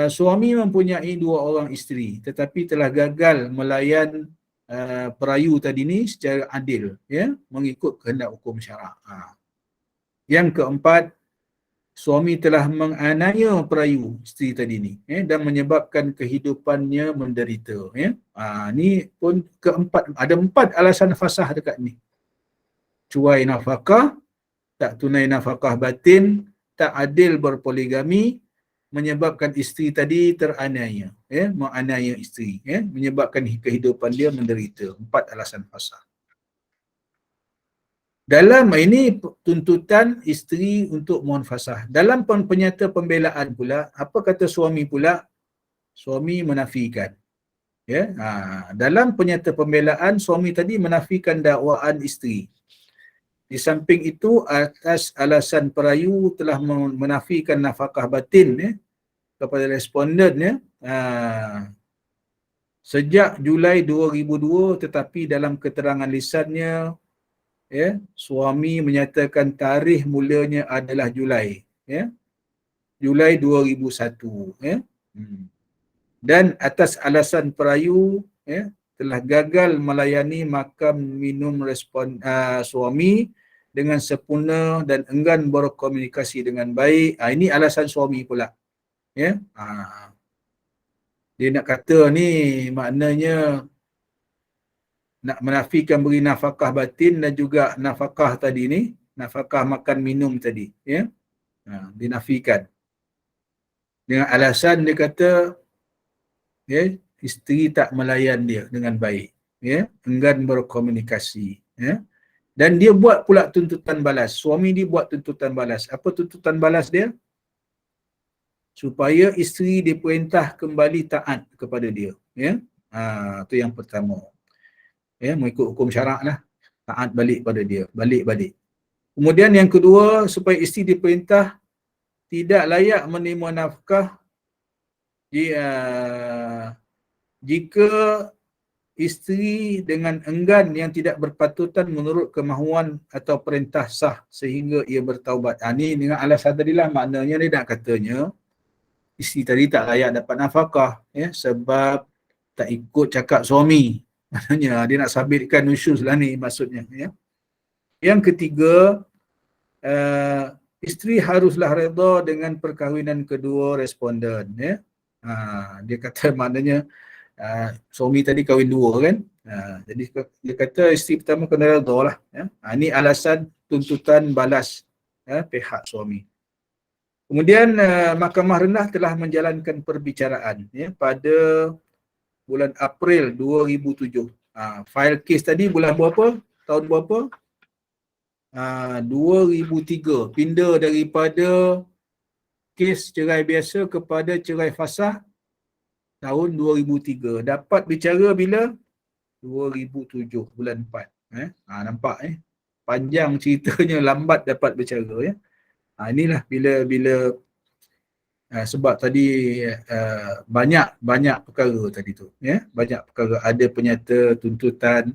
suami mempunyai 2 orang isteri tetapi telah gagal melayan perayu tadi ni secara adil, ya, mengikut kehendak hukum syarak. Yang keempat, suami telah menganiaya perayu isteri tadi ni, ya, dan menyebabkan kehidupannya menderita, ya. Ni pun keempat, ada 4 alasan fasah dekat ni. Cuai nafkah, tak tunai nafkah batin, tak adil berpoligami, menyebabkan isteri tadi teraniaya, ya, menganiaya isteri, ya, menyebabkan kehidupan dia menderita. 4 alasan fasah. Dalam ini tuntutan isteri untuk mohon fasah. Dalam penyata pembelaan pula, apa kata suami pula? Suami menafikan, ya. Dalam penyata pembelaan, suami tadi menafikan dakwaan isteri. Di samping itu, atas alasan perayu telah menafikan nafkah batin, ya, kepada responden, ya, sejak Julai 2002, tetapi dalam keterangan lisannya, ya, suami menyatakan tarikh mulanya adalah Julai, ya, Julai 2001, ya. Dan atas alasan perayu, ya, telah gagal melayani makam minum respon suami dengan sempurna dan enggan berkomunikasi dengan baik. Ini alasan suami pula, ya. Dia nak kata ni maknanya nak menafikan beri nafkah batin dan juga nafkah tadi ni, nafkah makan minum tadi, ya. Dinafikan. Dengan alasan dia kata, ya, isteri tak melayan dia dengan baik, ya, enggan berkomunikasi, ya. Dan dia buat pula tuntutan balas. Suami dia buat tuntutan balas. Apa tuntutan balas dia? Supaya isteri diperintah kembali taat kepada dia, ya. Itu yang pertama. Ya, mengikut hukum syarak lah, taat balik pada dia, balik-balik. Kemudian yang kedua, supaya isteri diperintah tidak layak menerima nafkah jika isteri dengan enggan yang tidak berpatutan menurut kemahuan atau perintah sah sehingga ia bertaubat. Ini dengan alasan tadilah, maknanya dia nak katanya isteri tadi tak layak dapat nafkah, ya, sebab tak ikut cakap suami. Maknanya dia nak sabitkan nusyuz lah ni maksudnya, ya. Yang ketiga, isteri haruslah redha dengan perkahwinan kedua responden, ya. Dia kata maknanya suami tadi kahwin dua kan. Jadi dia kata isteri pertama kena redha lah, ya. Ini alasan tuntutan balas pihak suami. Kemudian Mahkamah Rendah telah menjalankan perbicaraan, ya, pada bulan April 2007. File kes tadi bulan berapa? Tahun berapa? 2003. Pindah daripada kes cerai biasa kepada cerai fasah tahun 2003. Dapat bicara bila? 2007, bulan 4. Nampak panjang ceritanya, lambat dapat bercara, ya. Inilah bila sebab tadi banyak perkara tadi tu, ya. Banyak perkara, ada penyata tuntutan,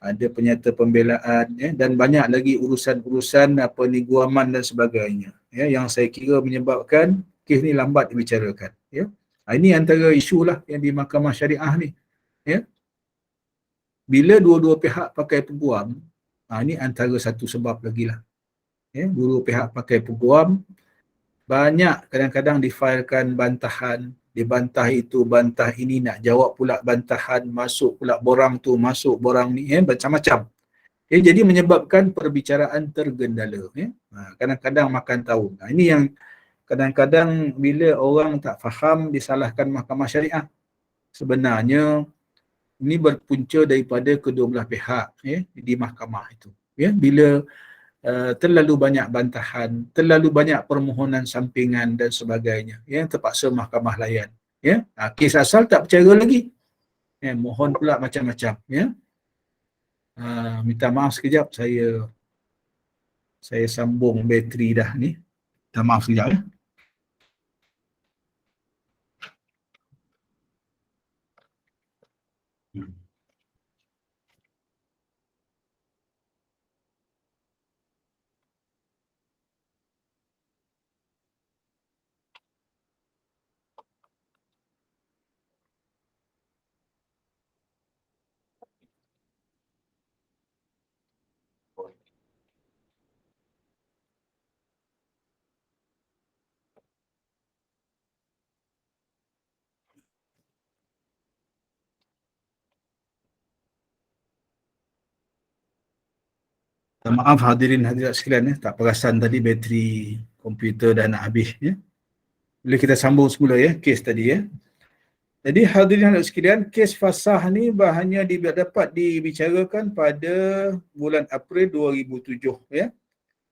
ada penyata pembelaan, ya, dan banyak lagi urusan-urusan ni guaman dan sebagainya, ya, yang saya kira menyebabkan kes ni lambat dibicarakan, ya. Ini antara isu lah yang di Mahkamah Syariah ni, ya. Bila dua-dua pihak pakai peguam, ini antara satu sebab lagi lah, ya. Dua-dua pihak pakai peguam, banyak kadang-kadang difailkan bantahan, dibantah itu, bantah ini, nak jawab pula bantahan, masuk pula borang tu, masuk borang ni, macam-macam. Jadi menyebabkan perbicaraan tergendala. Kadang-kadang makan tahun. Ini yang kadang-kadang bila orang tak faham disalahkan Mahkamah Syariah. Sebenarnya ini berpunca daripada kedua belah pihak, di mahkamah itu. Bila terlalu banyak bantahan, terlalu banyak permohonan sampingan dan sebagainya, terpaksa mahkamah layan. Kes asal tak bercara lagi, mohon pula macam-macam. Minta maaf sekejap, saya sambung bateri dah ni. Minta maaf sekejap, ya. Maaf hadirin hadirat sekalian, tak perasan tadi bateri komputer dah nak habis, ya. Boleh kita sambung semula, ya, kes tadi, ya. Jadi hadirin hadirat sekalian, kes fasah ni bahannya dapat dibicarakan pada bulan April 2007, ya.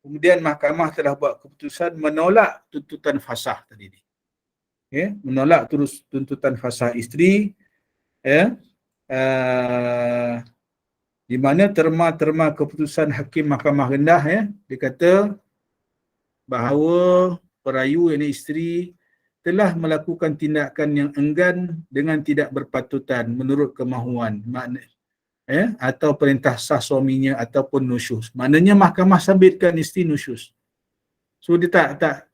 Kemudian mahkamah telah buat keputusan menolak tuntutan fasah tadi ni. Menolak terus tuntutan fasah isteri, ya. Di mana terma keputusan Hakim Mahkamah Rendah, ya, dia kata bahawa perayu yang isteri telah melakukan tindakan yang enggan dengan tidak berpatutan menurut kemahuan, atau perintah sah suaminya ataupun nusyus. Maknanya mahkamah sabitkan isteri nusyus. So dia tak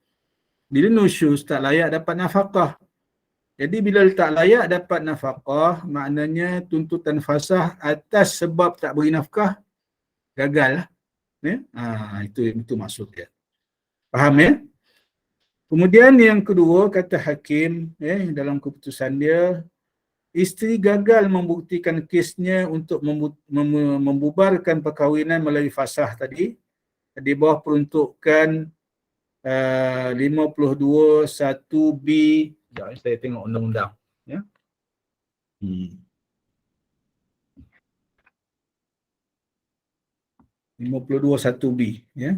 bila nusyus tak layak dapat nafkah. Jadi bila tak layak dapat nafkah, maknanya tuntutan fasah atas sebab tak beri nafkah gagal lah. Itu maksud dia. Faham, ya? Kemudian yang kedua, kata hakim, dalam keputusan dia, isteri gagal membuktikan kesnya untuk membubarkan perkahwinan melalui fasah tadi di bawah peruntukan 52 1B. Sekejap, saya tengok undang-undang, ya. 52 1B, ya.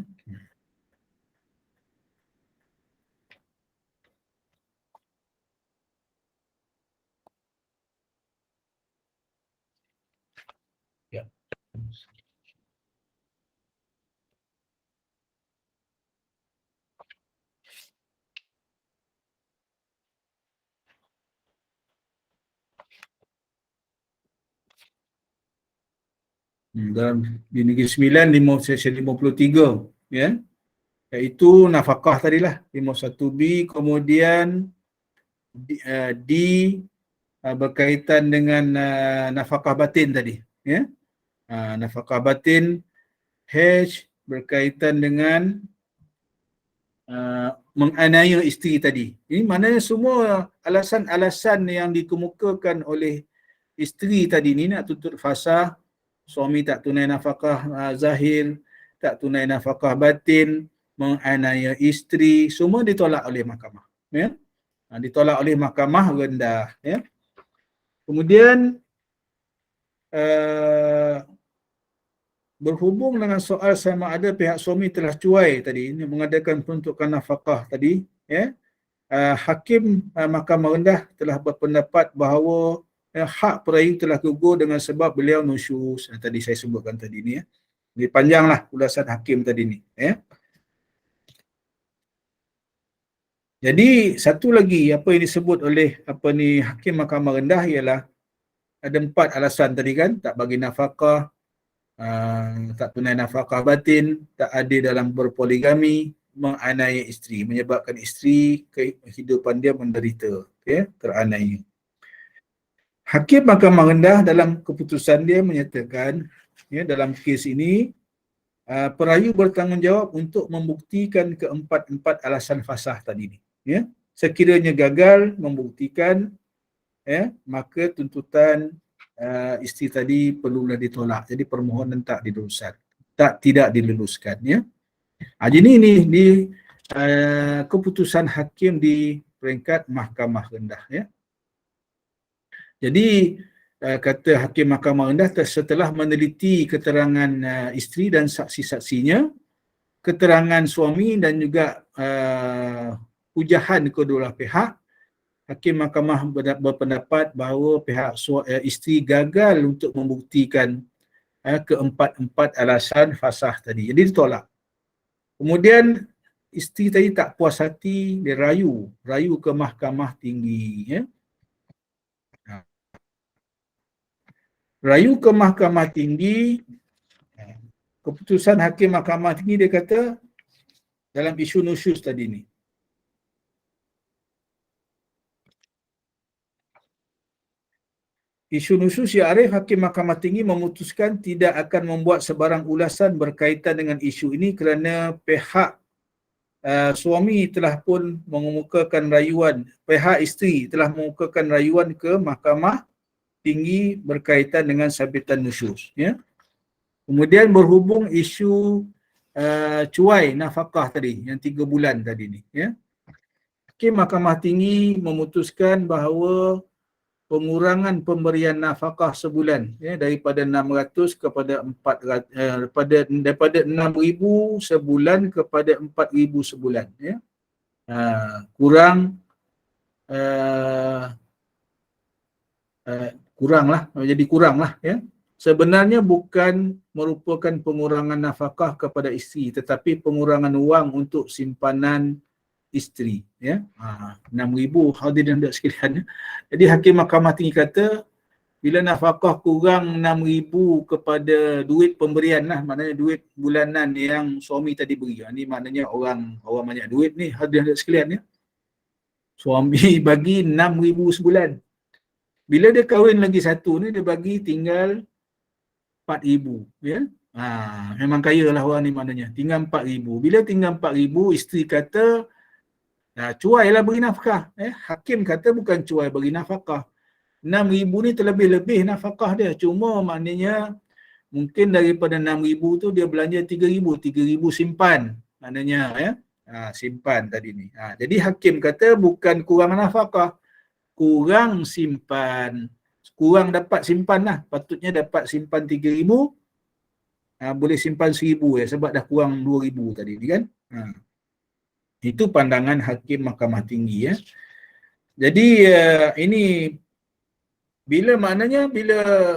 Dalam di Negeri Sembilan, section 53, ya, iaitu nafkah tadilah 51B. Kemudian D berkaitan dengan nafkah batin tadi, ya. Nafkah batin. H berkaitan dengan menganiaya isteri tadi. Ini maknanya semua alasan-alasan yang dikemukakan oleh isteri tadi ni nak tuntut fasah, suami tak tunai nafkah zahir, tak tunai nafkah batin, menganiaya isteri, semua ditolak oleh mahkamah. Ya? Ditolak oleh mahkamah rendah. Ya? Kemudian berhubung dengan soal sama ada pihak suami telah cuai tadi, ini mengadakan peruntukan nafkah tadi, ya, Hakim Mahkamah Rendah telah berpendapat bahawa hak perayu telah gugur dengan sebab beliau nusyus. Tadi saya sebutkan tadi ni. Jadi panjanglah ulasan hakim tadi ni. Ya. Jadi satu lagi apa yang disebut oleh Hakim Mahkamah Rendah ialah ada 4 alasan tadi kan, tak bagi nafkah, tak tunai nafkah batin, tak adil dalam berpoligami, menganiaya isteri, menyebabkan isteri kehidupan dia menderita, teraniaya. Hakim Mahkamah Rendah dalam keputusan dia menyatakan, dalam kes ini perayu bertanggungjawab untuk membuktikan keempat-empat alasan fasah tadi ni. Sekiranya gagal membuktikan, maka tuntutan isteri tadi perlulah ditolak. Jadi permohonan tidak diluluskan. Jadi ini keputusan hakim di peringkat Mahkamah Rendah. Jadi kata Hakim Mahkamah Rendah, setelah meneliti keterangan isteri dan saksi-saksinya, keterangan suami dan juga hujahan kedua pihak, Hakim Mahkamah berpendapat bahawa pihak isteri gagal untuk membuktikan keempat-empat alasan fasah tadi. Jadi ditolak. Kemudian isteri tadi tak puas hati, dia rayu ke Mahkamah Tinggi. Rayu ke Mahkamah Tinggi, keputusan Hakim Mahkamah Tinggi dia kata dalam isu nusyus tadi ni, isu nusyus ya Arif, Hakim Mahkamah Tinggi memutuskan tidak akan membuat sebarang ulasan berkaitan dengan isu ini kerana pihak suami telah pun mengemukakan rayuan, pihak isteri telah mengemukakan rayuan ke Mahkamah Tinggi berkaitan dengan sabitan nusyus. Kemudian berhubung isu cuai nafkah tadi, yang 3 bulan tadi ni. Hakim Mahkamah Tinggi memutuskan bahawa pengurangan pemberian nafkah sebulan daripada 600 kepada 400, daripada 6,000 sebulan kepada 4,000 sebulan, kuranglah. Sebenarnya bukan merupakan pengurangan nafkah kepada isteri, tetapi pengurangan wang untuk simpanan isteri. 6,000 hadirin dan sekalian. Jadi Hakim Mahkamah Tinggi kata, bila nafkah kurang 6,000 kepada duit pemberian lah, maknanya duit bulanan yang suami tadi beri. Ini maknanya orang banyak duit ni, hadirin dan sekalian. Suami bagi 6,000 sebulan. Bila dia kahwin lagi satu ni, dia bagi tinggal 4,000. Memang kaya lah orang ni maknanya. Tinggal 4,000. Bila tinggal 4,000, isteri kata, cuai lah beri nafkah. Hakim kata bukan cuai beri nafkah. 6,000 ni terlebih-lebih nafkah dia. Cuma maknanya mungkin daripada 6,000 tu dia belanja 3,000 simpan. Maknanya simpan tadi ni. Jadi hakim kata bukan kurang nafkah, kurang simpan. Kurang dapat simpan lah. Patutnya dapat simpan 3,000, boleh simpan 1,000 sebab dah kurang 2,000 tadi ni kan. Itu pandangan Hakim Mahkamah Tinggi. Jadi ini bila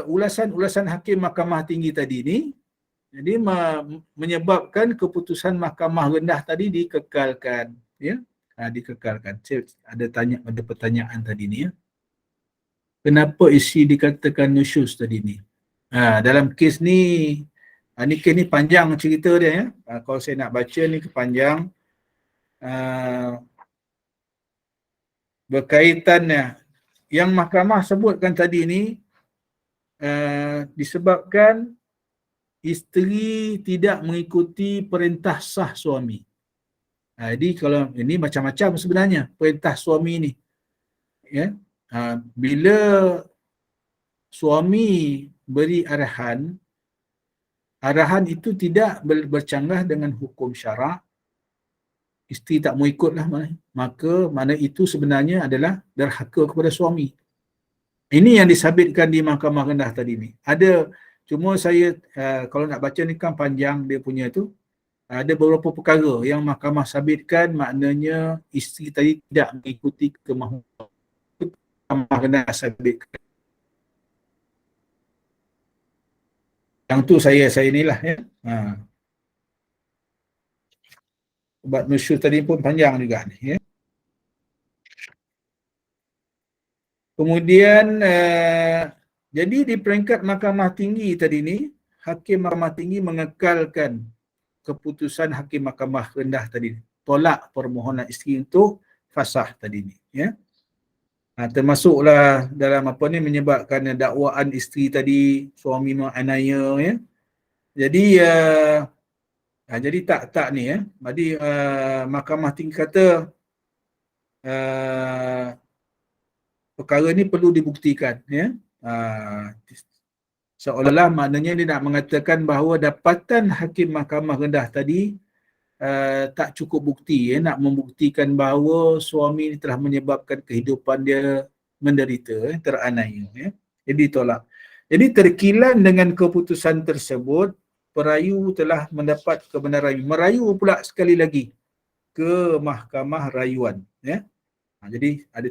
ulasan Hakim Mahkamah Tinggi tadi ni, jadi menyebabkan keputusan Mahkamah Rendah tadi dikekalkan. Dikekalkan. Ada pertanyaan tadi ni. Kenapa isi dikatakan nusyus tadi ni? Dalam kes ni, kes ni panjang cerita dia. Kalau saya nak baca ni kepanjang. Berkaitannya yang mahkamah sebutkan tadi ni disebabkan isteri tidak mengikuti perintah sah suami. Jadi kalau ini macam-macam sebenarnya perintah suami ni. Ya. Bila suami beri arahan itu tidak bercanggah dengan hukum syarak, isteri tak mau ikutlah, maka mana itu sebenarnya adalah derhaka kepada suami. Ini yang disabitkan di mahkamah rendah tadi ni. Ada, cuma saya kalau nak baca ni kan panjang dia punya tu. Ada beberapa perkara yang mahkamah sabitkan, maknanya isteri tadi tidak mengikuti kemahuan mahkamah rendah sabitkan. Yang tu saya inilah ya. Sebab nusyur tadi pun panjang juga ni ya. Kemudian jadi di peringkat mahkamah tinggi tadi ni, hakim mahkamah tinggi mengekalkan keputusan hakim mahkamah rendah tadi, tolak permohonan isteri untuk fasah tadi ni ya. Termasuklah dalam apa ni menyebabkan dakwaan isteri tadi suami menganiaya ya. Jadi tak ni ya. Jadi mahkamah tinggi kata perkara ni perlu dibuktikan ya. Seolah-olah maknanya dia nak mengatakan bahawa dapatan hakim mahkamah rendah tadi tak cukup bukti ya, nak membuktikan bahawa suami ini telah menyebabkan kehidupan dia menderita, teraniaya ya. Jadi tolak. Jadi terkilan dengan keputusan tersebut, perayu telah mendapat kebenaran, merayu pula sekali lagi ke mahkamah rayuan ya. Jadi ada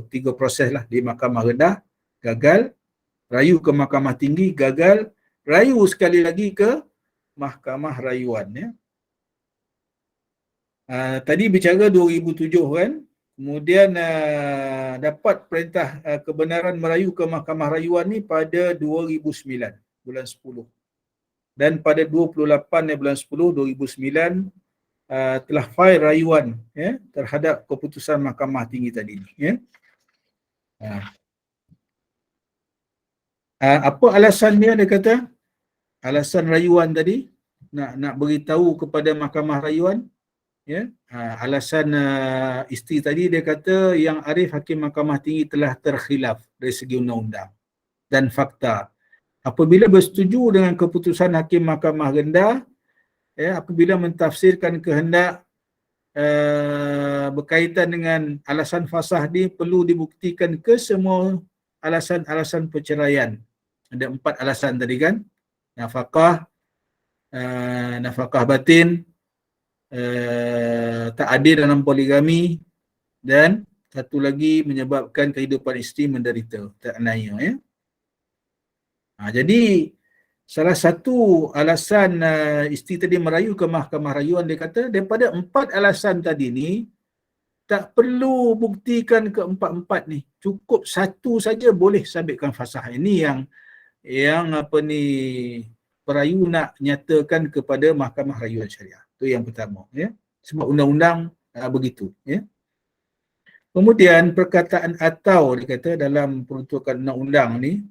tiga proses lah di mahkamah rendah, gagal, rayu ke mahkamah tinggi, gagal, rayu sekali lagi ke mahkamah rayuan ya. Tadi bicara 2007 kan, kemudian dapat perintah kebenaran merayu ke mahkamah rayuan ni pada 2009 bulan 10, dan pada 28 bulan 10 2009 telah file rayuan ya terhadap keputusan mahkamah tinggi tadi ya. Apa alasan dia kata? Alasan rayuan tadi nak beritahu kepada mahkamah rayuan ya. Alasan isteri tadi dia kata yang arif hakim mahkamah tinggi telah terkhilaf dari segi undang-undang dan fakta. Apabila bersetuju dengan keputusan hakim mahkamah rendah ya, apabila mentafsirkan kehendak berkaitan dengan alasan fasah ni perlu dibuktikan ke semua alasan-alasan perceraian. Ada 4 alasan tadi kan. Nafkah batin, tak adil dalam poligami, dan satu lagi menyebabkan kehidupan isteri menderita, teraniaya ya. Jadi salah satu alasan isteri tadi merayu ke mahkamah rayuan, dia kata daripada 4 alasan tadi ni tak perlu buktikan ke-4 ni, cukup satu saja boleh sabitkan fasah. Ini yang apa ni perayu nak nyatakan kepada mahkamah rayuan syariah. Itu yang pertama ya. Sebab undang-undang begitu ya. Kemudian perkataan atau dia kata dalam peruntukan undang-undang ni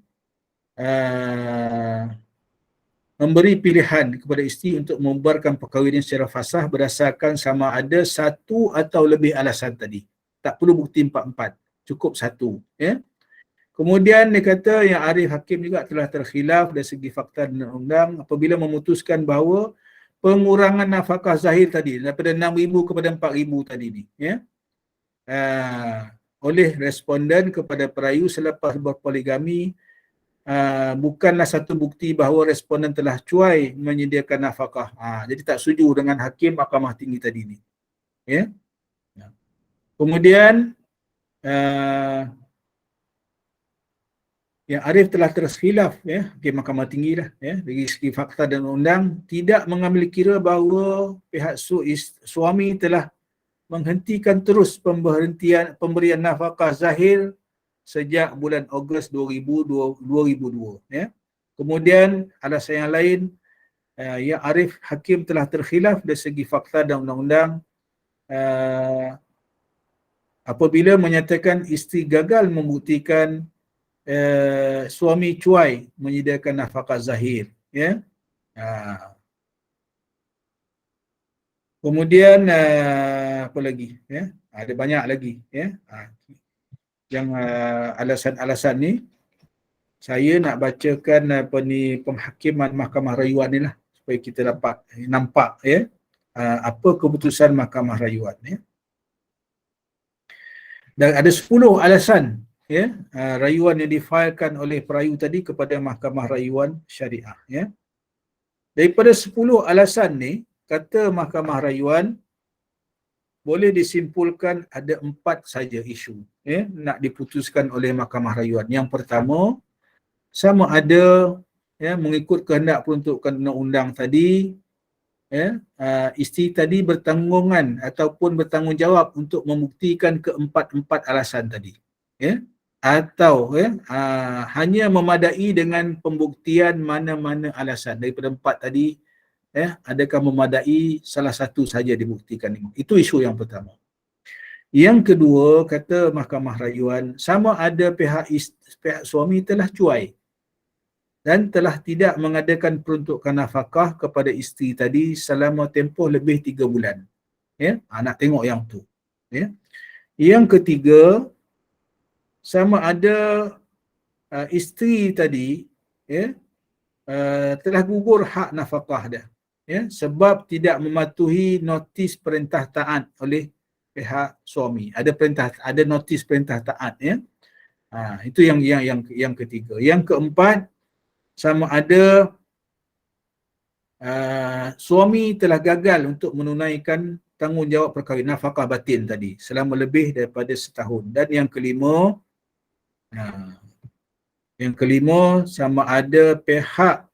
memberi pilihan kepada isteri untuk membubarkan perkahwinan secara fasah berdasarkan sama ada satu atau lebih alasan tadi. Tak perlu bukti 4-4, cukup satu ya. Kemudian dia kata yang arif hakim juga telah terkhilaf dari segi fakta dan undang apabila memutuskan bahawa pengurangan nafkah zahir tadi daripada 6,000 kepada 4,000 tadi ni ya, oleh responden kepada perayu selepas berpoligami bukanlah satu bukti bahawa responden telah cuai menyediakan nafkah. Jadi tak setuju dengan hakim mahkamah tinggi tadi ni ya. Kemudian yang arif telah terkhilaf ya, hakim mahkamah tinggi lah ya, dari segi fakta dan undang tidak mengambil kira bahawa pihak suami telah menghentikan terus pemberian nafkah zahir sejak bulan Ogos 2002 ya. Kemudian alasan yang lain yang arif hakim telah terkhilaf dari segi fakta dan undang-undang apabila menyatakan isteri gagal membuktikan suami cuai menyediakan nafkah zahir ya. Kemudian apa lagi ya, ada banyak lagi ya. Yang alasan-alasan ni saya nak bacakan apa ni penghakiman Mahkamah Rayuan ni lah, supaya kita dapat nampak ya apa keputusan Mahkamah Rayuan ya. Dan ada 10 alasan ya rayuan yang difailkan oleh perayu tadi kepada Mahkamah Rayuan Syariah ya. Daripada 10 alasan ni, kata Mahkamah Rayuan, boleh disimpulkan ada 4 saja isu ya nak diputuskan oleh Mahkamah Rayuan. Yang pertama, sama ada ya mengikut kehendak peruntukan undang-undang tadi ya, isteri tadi bertanggungan ataupun bertanggungjawab untuk membuktikan keempat-empat alasan tadi ya, atau ya hanya memadai dengan pembuktian mana-mana alasan daripada 4 tadi ya, adakah memadai salah satu saja dibuktikan. Itu isu yang pertama. Yang kedua, kata Mahkamah Rayuan, sama ada pihak suami telah cuai dan telah tidak mengadakan peruntukan nafkah kepada isteri tadi selama tempoh lebih 3 bulan. Ya, nak tengok yang tu. Ya. Yang ketiga, sama ada isteri tadi ya telah gugur hak nafkah dia. Ya, sebab tidak mematuhi notis perintah taat oleh pihak suami. Ada notis perintah taat ya. Itu yang ketiga. Yang keempat, sama ada suami telah gagal untuk menunaikan tanggungjawab perkahwinan nafkah batin tadi selama lebih daripada setahun. Dan yang kelima, sama ada pihak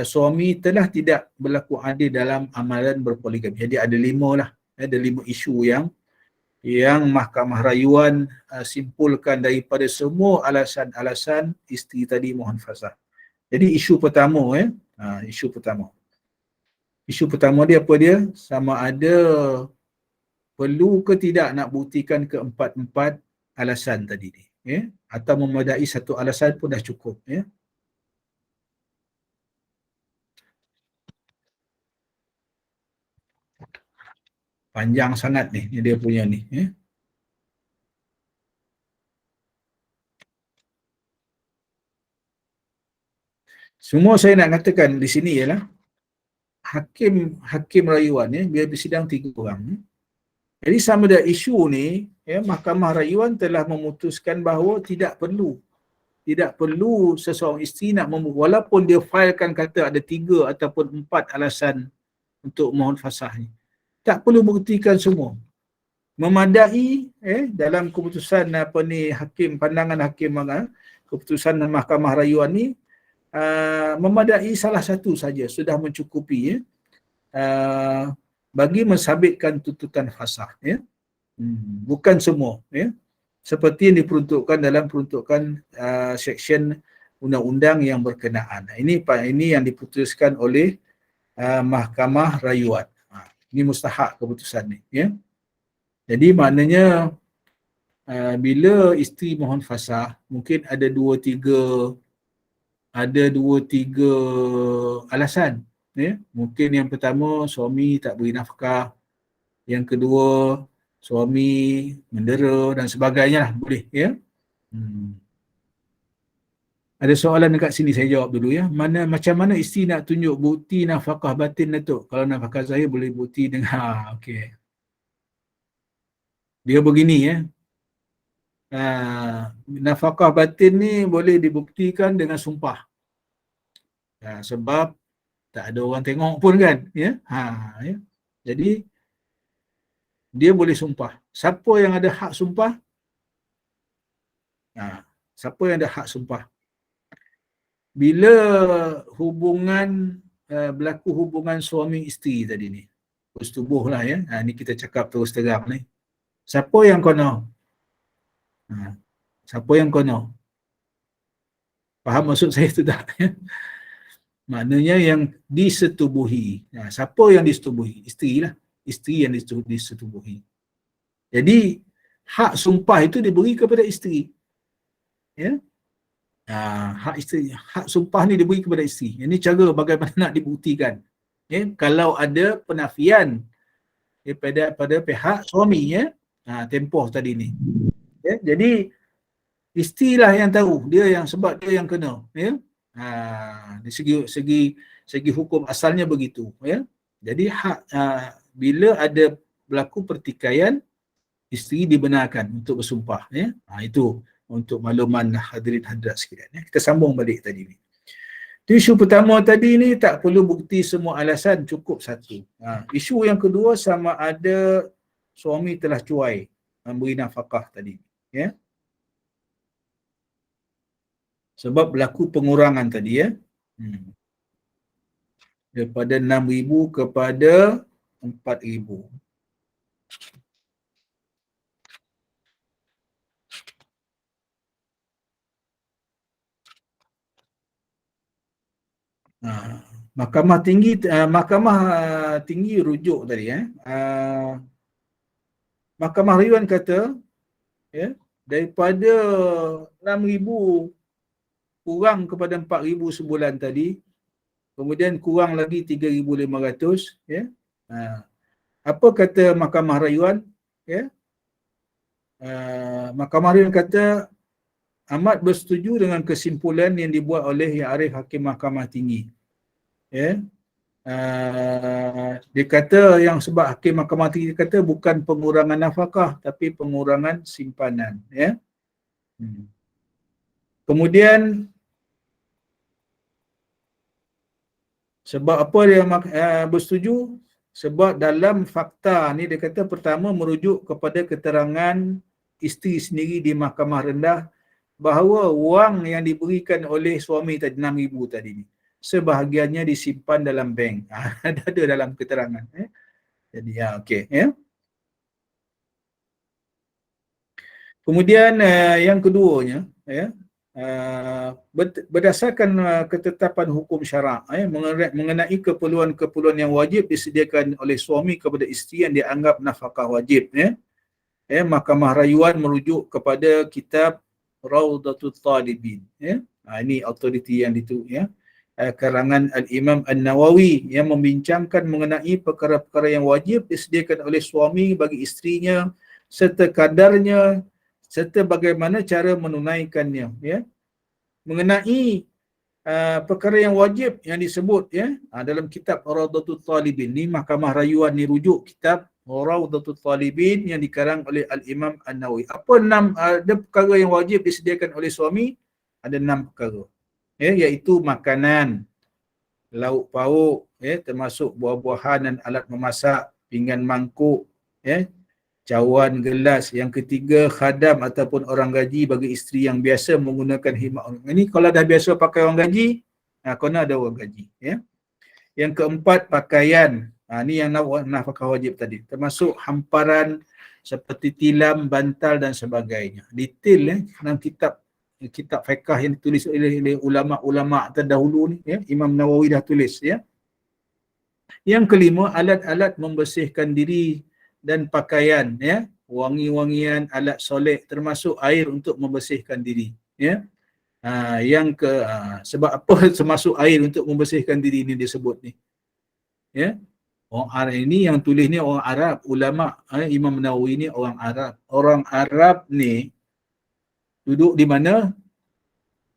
suami telah tidak berlaku adil dalam amalan berpoligami. Jadi ada 5 lah. Ada 5 isu yang Mahkamah Rayuan simpulkan daripada semua alasan-alasan isteri tadi mohon fasakh. Jadi isu pertama isu pertama dia apa dia? Sama ada perlu ke tidak nak buktikan keempat-empat alasan tadi ni ya, atau memadai satu alasan pun dah cukup ya. Panjang sangat ni dia punya ni ya. Semua saya nak katakan di sini ialah hakim rayuan ya, biar bersidang 3 orang. Jadi sama ada isu ni ya, Mahkamah Rayuan telah memutuskan bahawa tidak perlu seseorang isteri nak walaupun dia failkan kata ada 3 ataupun 4 alasan untuk mohon fasakh ni, tak perlu buktikan semua. Memadai dalam keputusan pandangan hakim keputusan Mahkamah Rayuan ni memadai salah satu saja sudah mencukupi ya, bagi mensabitkan tuntutan fasakh ya. Bukan semua ya, seperti yang diperuntukkan dalam peruntukan seksyen undang-undang yang berkenaan. Ini yang diputuskan oleh Mahkamah Rayuan. Ini mustahak keputusan ni ya. Jadi maknanya bila isteri mohon fasakh, mungkin ada 2-3 alasan ya. Mungkin yang pertama, suami tak beri nafkah. Yang kedua, suami mendera dan sebagainya lah, boleh ya. Ada soalan dekat sini, saya jawab dulu ya. Macam mana isteri nak tunjuk bukti nafkah batin Datuk? Kalau nafkah saya boleh bukti dengan okey. Dia begini ya. Nafkah batin ni boleh dibuktikan dengan sumpah. Sebab tak ada orang tengok pun kan ya. Ya. Jadi dia boleh sumpah. Siapa yang ada hak sumpah? Siapa yang ada hak sumpah? Bila berlaku hubungan suami isteri tadi ni, bersetubuh lah ya. Ni kita cakap terus terang ni. Siapa yang kono? Siapa yang kono? Faham maksud saya tu tak? Maknanya yang disetubuhi. Siapa yang disetubuhi? Isteri lah. Isteri yang disetubuhi. Jadi hak sumpah itu diberi kepada isteri. Ya. Hak sumpah ni diberi kepada isteri. Ini cara bagaimana nak dibuktikan. Ya. Kalau ada penafian pada pihak suami, ya. Tempoh tadi ni. Ya, jadi isterilah yang tahu, dia yang sebab dia yang kena, ya. Di segi hukum asalnya begitu, ya. Jadi bila ada berlaku pertikaian, isteri dibenarkan untuk bersumpah, ya. Itu untuk makluman hadirin hadirat sekalian, ya. Kita sambung balik tadi ni. Isu pertama tadi ni tak perlu bukti semua alasan, cukup satu. Isu yang kedua sama ada suami telah cuai memberi nafkah tadi, ya. Sebab berlaku pengurangan tadi, ya. Daripada 6,000 kepada 4,000. Mahkamah tinggi rujuk tadi, Mahkamah Rayuan kata, ya, daripada 6,000 kurang kepada 4,000 sebulan tadi, kemudian kurang lagi 3,500, ya. Apa kata Mahkamah Rayuan, ya? Mahkamah Rayuan kata amat bersetuju dengan kesimpulan yang dibuat oleh Yang Arif Hakim Mahkamah Tinggi, ya. Dia kata yang sebab Hakim Mahkamah Tinggi kata bukan pengurangan nafkah tapi pengurangan simpanan, ya. Kemudian sebab apa dia bersetuju? Sebab dalam fakta ni dia kata pertama merujuk kepada keterangan isteri sendiri di mahkamah rendah bahawa wang yang diberikan oleh suami tadi 6,000 tadi ni sebahagiannya disimpan dalam bank. Ada dalam keterangan, Jadi okey, ya. Kemudian yang keduanya, ya, berdasarkan ketetapan hukum syarak, mengenai keperluan-keperluan yang wajib disediakan oleh suami kepada isteri yang dianggap nafkah wajib, ya. Mahkamah Rayuan merujuk kepada kitab Rawdatul Talibin, ya. Ini autoriti yang ya, karangan Al-Imam An-Nawawi yang membincangkan mengenai perkara-perkara yang wajib disediakan oleh suami bagi isterinya serta kadarnya serta bagaimana cara menunaikannya, ya. Mengenai perkara yang wajib yang disebut, ya, dalam kitab Rawdatul Talibin ni, Mahkamah Rayuan ni rujuk kitab Rawdatul Talibin yang dikarang oleh Al-Imam An-Nawawi. Apa 6 ada perkara yang wajib disediakan oleh suami? Ada 6 perkara, ya, iaitu makanan, lauk pauk, ya, termasuk buah-buahan dan alat memasak, pinggan mangkuk, ya, cawan, gelas. Yang ketiga, khadam ataupun orang gaji bagi isteri yang biasa menggunakan khidmat orang. Ini kalau dah biasa pakai orang gaji, kena ada orang gaji, ya. Yang keempat, pakaian. Ni yang nafkah wajib tadi, termasuk hamparan seperti tilam, bantal dan sebagainya. Detail, dalam kitab fiqh yang ditulis oleh ulama-ulama terdahulu ni, ya, Imam Nawawi dah tulis, ya. Yang kelima, alat-alat membersihkan diri dan pakaian, ya, wangi-wangian, alat solek, termasuk air untuk membersihkan diri, ya. Sebab apa termasuk air untuk membersihkan diri ni disebut ni, ya. Orang Arab ini yang tulis ni orang Arab, ulama, Imam Nawawi ni orang Arab. Orang Arab ni duduk di mana?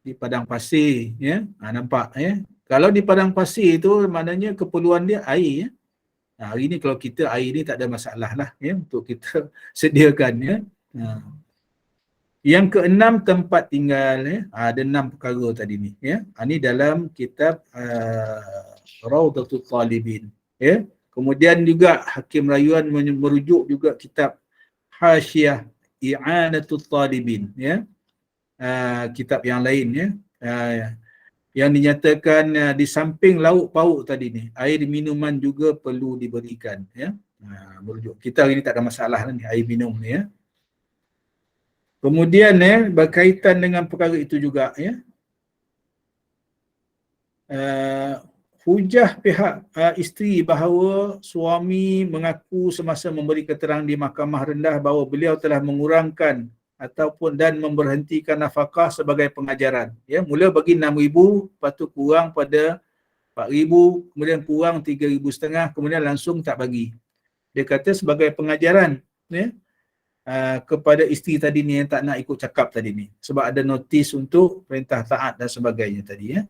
Di padang pasir, ya. Nampak, ya. Kalau di padang pasir itu maknanya keperluan dia air, ya. Hari ni kalau kita air ni tak ada masalah lah, ya, untuk kita sediakan, ya. Yang keenam, tempat tinggal, ya. Ada 6 perkara tadi ni, ya. Ini dalam kitab Rawdatul Talibin, ya. Kemudian juga Hakim Rayuan merujuk juga kitab Hasyiah I'anatul Talibin, ya. Kitab yang lain, ya, yang dinyatakan di samping lauk pauk tadi ni, air minuman juga perlu diberikan, ya. Merujuk. Kita hari ni tak ada masalah ni air minum ni, ya. Kemudian, ya, berkaitan dengan perkara itu juga, ya, hujah pihak isteri bahawa suami mengaku semasa memberi keterangan di mahkamah rendah bahawa beliau telah mengurangkan ataupun dan memberhentikan nafkah sebagai pengajaran, ya. Mula bagi 6,000, lepas tu kurang pada 4,000, kemudian kurang 3,500, kemudian langsung tak bagi. Dia kata sebagai pengajaran ya, kepada isteri tadi ni yang tak nak ikut cakap tadi ni. Sebab ada notis untuk perintah taat dan sebagainya tadi ya.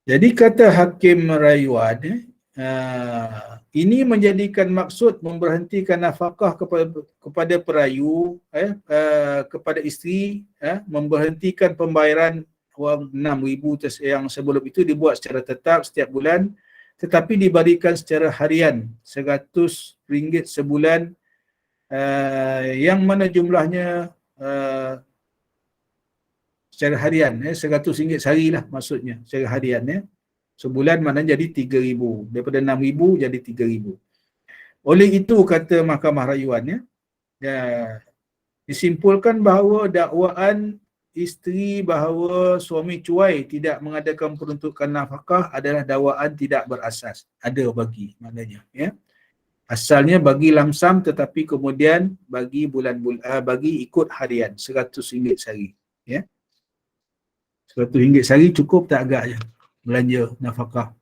Jadi kata Hakim Rayuan, ini menjadikan maksud memberhentikan nafkah kepada perayu, kepada isteri, memberhentikan pembayaran wang 6,000 yang sebelum itu dibuat secara tetap setiap bulan, tetapi diberikan secara harian RM100 sebulan, yang mana jumlahnya secara harian, RM100 sehari lah maksudnya, secara harian ya. Sebulan maknanya jadi RM3,000. Daripada RM6,000 jadi RM3,000. Oleh itu kata Mahkamah Rayuan disimpulkan bahawa dakwaan isteri bahawa suami cuai tidak mengadakan peruntukan nafkah adalah dakwaan tidak berasas. Ada bagi maknanya ya. Asalnya bagi lamsam tetapi kemudian bagi bagi ikut harian RM100 sehari ya. RM100 sehari cukup tak agaknya belanja nafkah,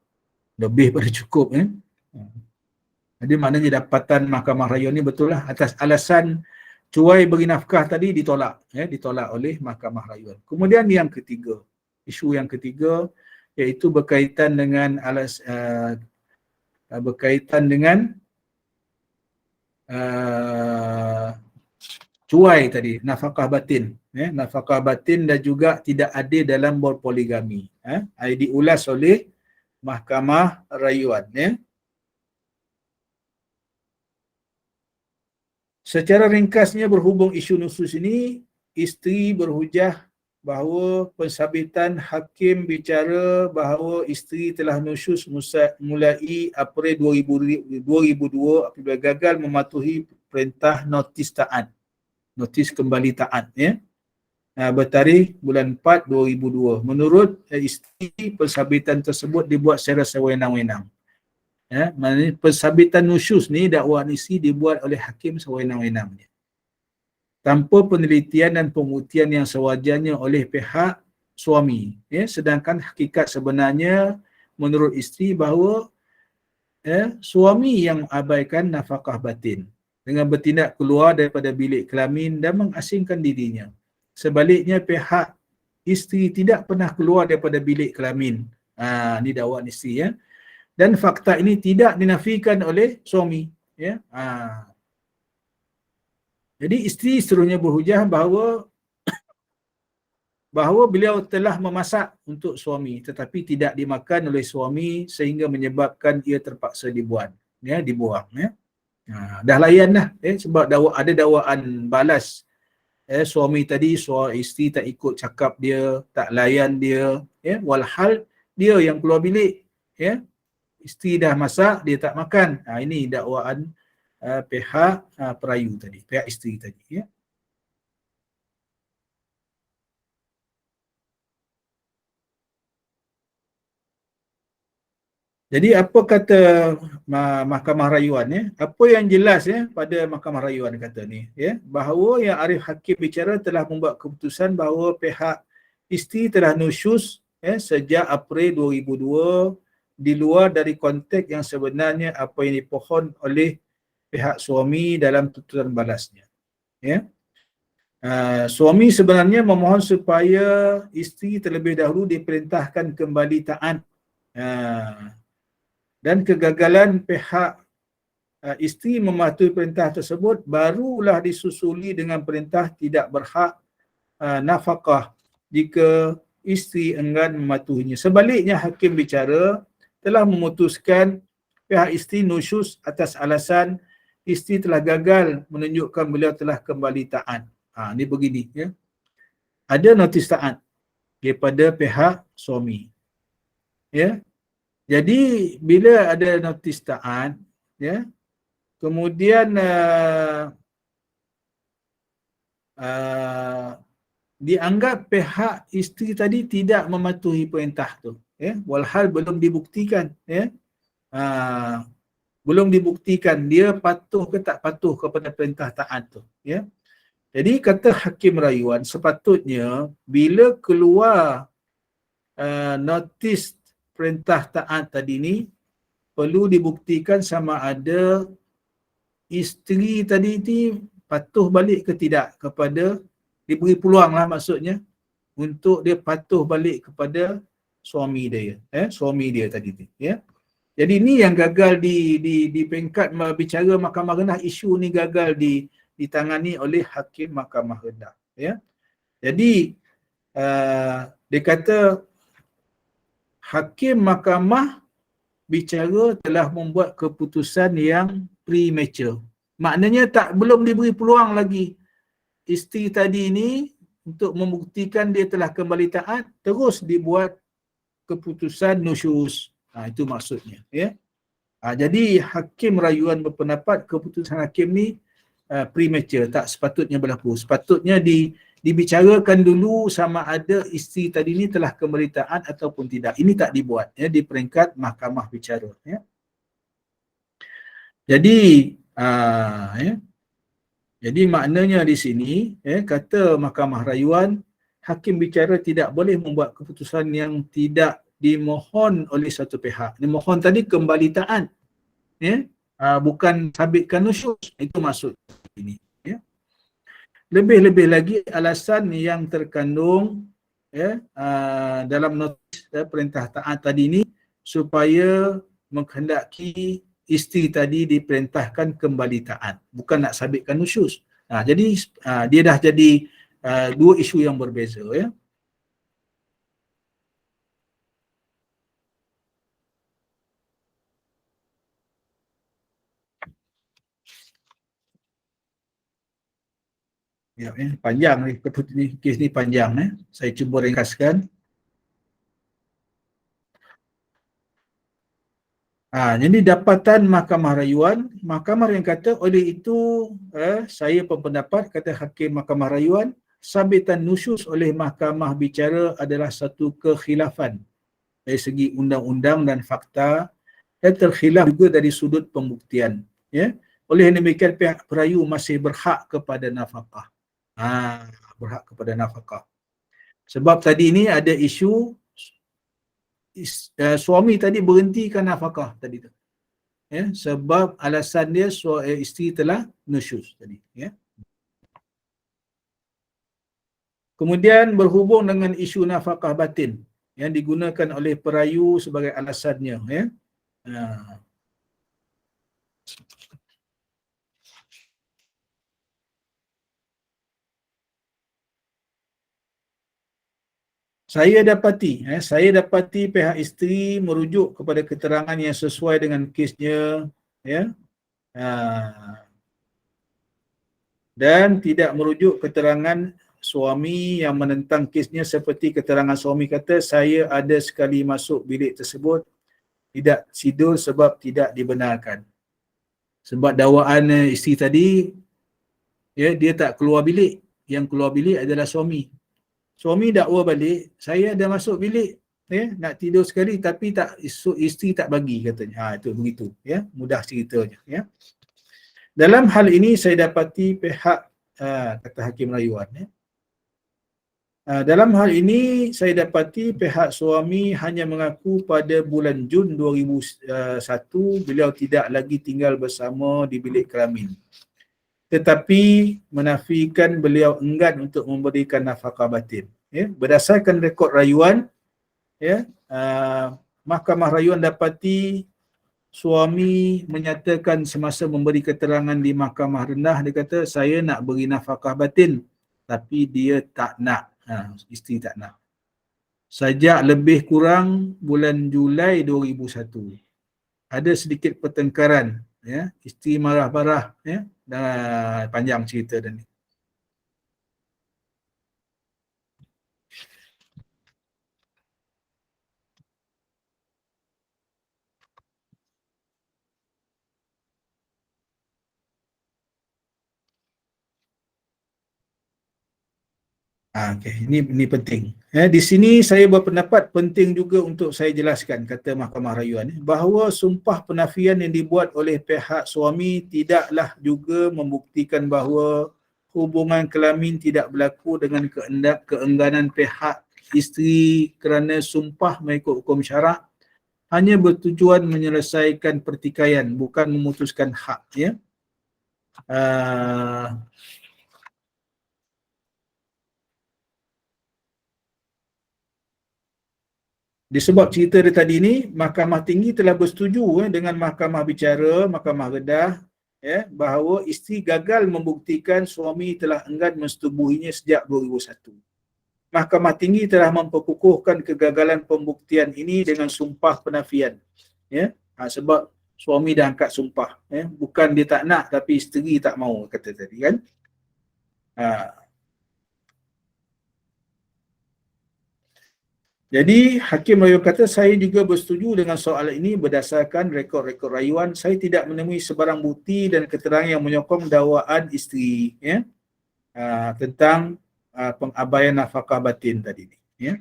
lebih pada cukup ya. Jadi maknanya dapatan Mahkamah Rayuan ni betul lah atas alasan cuai beri nafkah tadi ditolak ya, ditolak oleh Mahkamah Rayuan. Kemudian yang ketiga, isu yang ketiga iaitu berkaitan dengan cuai tadi, nafkah batin nafkah batin dan juga tidak adil dalam berpoligami. Diulas oleh Mahkamah Rayuan ya. Secara ringkasnya berhubung isu nusus ini, isteri berhujah bahawa pensabitan hakim bicara bahawa isteri telah nusyus mulai April 2002 apabila gagal mematuhi perintah notis taat, notis kembali taat ya. Bertarikh bulan 4 2002. Menurut isteri, pensabitan tersebut dibuat secara sewenang-wenang. Ya, maknanya pensabitan nusyus ni dakwaan isteri dibuat oleh hakim sewenang-wenang tanpa penelitian dan pembuktian yang sewajarnya oleh pihak suami ya. Sedangkan hakikat sebenarnya menurut isteri bahawa suami yang abaikan nafkah batin dengan bertindak keluar daripada bilik kelamin dan mengasingkan dirinya. Sebaliknya pihak isteri tidak pernah keluar daripada bilik kelamin. Ini dakwaan isteri ya. Dan fakta ini tidak dinafikan oleh suami ya. Jadi isteri seterusnya berhujah bahawa beliau telah memasak untuk suami tetapi tidak dimakan oleh suami sehingga menyebabkan ia terpaksa dibuang ya. Dah layan dah sebab ada dakwaan balas suami tadi, isteri tak ikut cakap dia, tak layan dia ya, walhal dia yang keluar bilik ya. Isteri dah masak, dia tak makan. Ini dakwaan pihak perayu tadi, pihak isteri tadi ya. Jadi apa kata Mahkamah Rayuan ya? Apa yang jelas ya pada Mahkamah Rayuan kata ni ya, bahawa yang Arif Hakim bicara telah membuat keputusan bahawa pihak isteri telah nusyus sejak April 2002 di luar dari konteks yang sebenarnya apa yang dipohon oleh pihak suami dalam tuntutan balasnya ya. Suami sebenarnya memohon supaya isteri terlebih dahulu diperintahkan kembali taat, dan kegagalan pihak isteri mematuhi perintah tersebut barulah disusuli dengan perintah tidak berhak nafkah jika isteri enggan mematuhinya. Sebaliknya hakim bicara telah memutuskan pihak isteri nusyus atas alasan isteri telah gagal menunjukkan beliau telah kembali taat. Ni begini ya. Ada notis taat daripada pihak suami. Ya. Jadi bila ada notis taat ya, kemudian dianggap pihak isteri tadi tidak mematuhi perintah tu ya, walhal belum dibuktikan ya. Belum dibuktikan dia patuh ke tak patuh kepada perintah taat tu ya. Jadi kata hakim rayuan sepatutnya bila keluar notis perintah taat tadi ni perlu dibuktikan sama ada isteri tadi ni patuh balik ke tidak kepada, diberi peluang lah maksudnya untuk dia patuh balik kepada suami dia, suami dia tadi tu, ya. Jadi ni yang gagal di peringkat bicara mahkamah rendah, isu ni gagal ditangani oleh hakim mahkamah rendah, ya. Jadi dia kata hakim mahkamah bicara telah membuat keputusan yang premature. Maknanya belum diberi peluang lagi isteri tadi ni untuk membuktikan dia telah kembali taat, terus dibuat keputusan nusyuz. Itu maksudnya, ya. Jadi hakim rayuan berpendapat keputusan hakim ni premature, tak sepatutnya berlaku. Sepatutnya dibicarakan dulu sama ada isteri tadi ni telah kembali taat ataupun tidak. Ini tak dibuat, ya, di peringkat mahkamah bicara, ya. Jadi ya. Jadi maknanya di sini, kata mahkamah rayuan, hakim bicara tidak boleh membuat keputusan yang tidak dimohon oleh satu pihak. Dimohon tadi kembali taat, ya, bukan sabitkan nusyuz. Itu maksud ini, ya. Lebih-lebih lagi alasan yang terkandung, ya, dalam notis perintah taat tadi ini supaya menghendaki isteri tadi diperintahkan kembali taat, bukan nak sabitkan nusyuz. Jadi dia dah jadi dua isu yang berbeza, ya. Ya, panjang ni, kes ni panjang, saya cuba ringkaskan. Jadi dapatan mahkamah rayuan kata, oleh itu saya berpendapat, kata hakim mahkamah rayuan, sabitan nusyuz oleh mahkamah bicara adalah satu kekhilafan dari segi undang-undang dan fakta, dan terkhilaf juga dari sudut pembuktian, ya. Oleh demikian pihak perayu masih berhak kepada nafkah. Berhak kepada nafkah. Sebab tadi ni ada isu suami tadi berhentikan nafkah tadi tu, ya, sebab alasan dia isteri telah nusyuz tadi, ya. Kemudian berhubung dengan isu nafkah batin yang digunakan oleh perayu sebagai alasannya, ya. Saya dapati pihak isteri merujuk kepada keterangan yang sesuai dengan kesnya, ya, dan tidak merujuk keterangan suami yang menentang kesnya, seperti keterangan suami kata, saya ada sekali masuk bilik tersebut, tidak tidur sebab tidak dibenarkan. Sebab dakwaan isteri tadi, ya, dia tak keluar bilik, yang keluar bilik adalah suami. Suami dakwa balik, saya ada masuk bilik, ya, nak tidur sekali tapi isteri tak bagi katanya. Itu begitu, ya, mudah ceritanya, ya. Dalam hal ini saya dapati pihak kata hakim rayuan, ya. Dalam hal ini saya dapati pihak suami hanya mengaku pada bulan Jun 2001 beliau tidak lagi tinggal bersama di bilik kelamin, tetapi menafikan beliau enggan untuk memberikan nafkah batin, ya. Berdasarkan rekod rayuan, ya, mahkamah rayuan dapati suami menyatakan semasa memberi keterangan di mahkamah rendah, dia kata saya nak beri nafkah batin tapi dia tak nak, isteri tak nak. Sejak lebih kurang bulan Julai 2001 ada sedikit pertengkaran, ya, isteri marah-marah, ya, dan panjang cerita dah ni. Okey, ini penting. Di sini saya berpendapat penting juga untuk saya jelaskan, kata mahkamah rayuan, bahawa sumpah penafian yang dibuat oleh pihak suami tidaklah juga membuktikan bahawa hubungan kelamin tidak berlaku dengan keengganan pihak isteri kerana sumpah mengikut hukum syarak, hanya bertujuan menyelesaikan pertikaian, bukan memutuskan hak, ya. Disebab cerita dia tadi ni, Mahkamah Tinggi telah bersetuju dengan Mahkamah Bicara, Mahkamah Rendah, ya, bahawa isteri gagal membuktikan suami telah enggan mensetubuhinya sejak 2001. Mahkamah Tinggi telah memperkukuhkan kegagalan pembuktian ini dengan sumpah penafian, ya. Sebab suami dah angkat sumpah, ya. Bukan dia tak nak tapi isteri tak mau, kata tadi kan. Jadi Hakim Rayuan kata, saya juga bersetuju dengan soalan ini berdasarkan rekod-rekod rayuan. Saya tidak menemui sebarang bukti dan keterangan yang menyokong dakwaan isteri, ya, tentang pengabaian nafkah batin tadi ni, ya.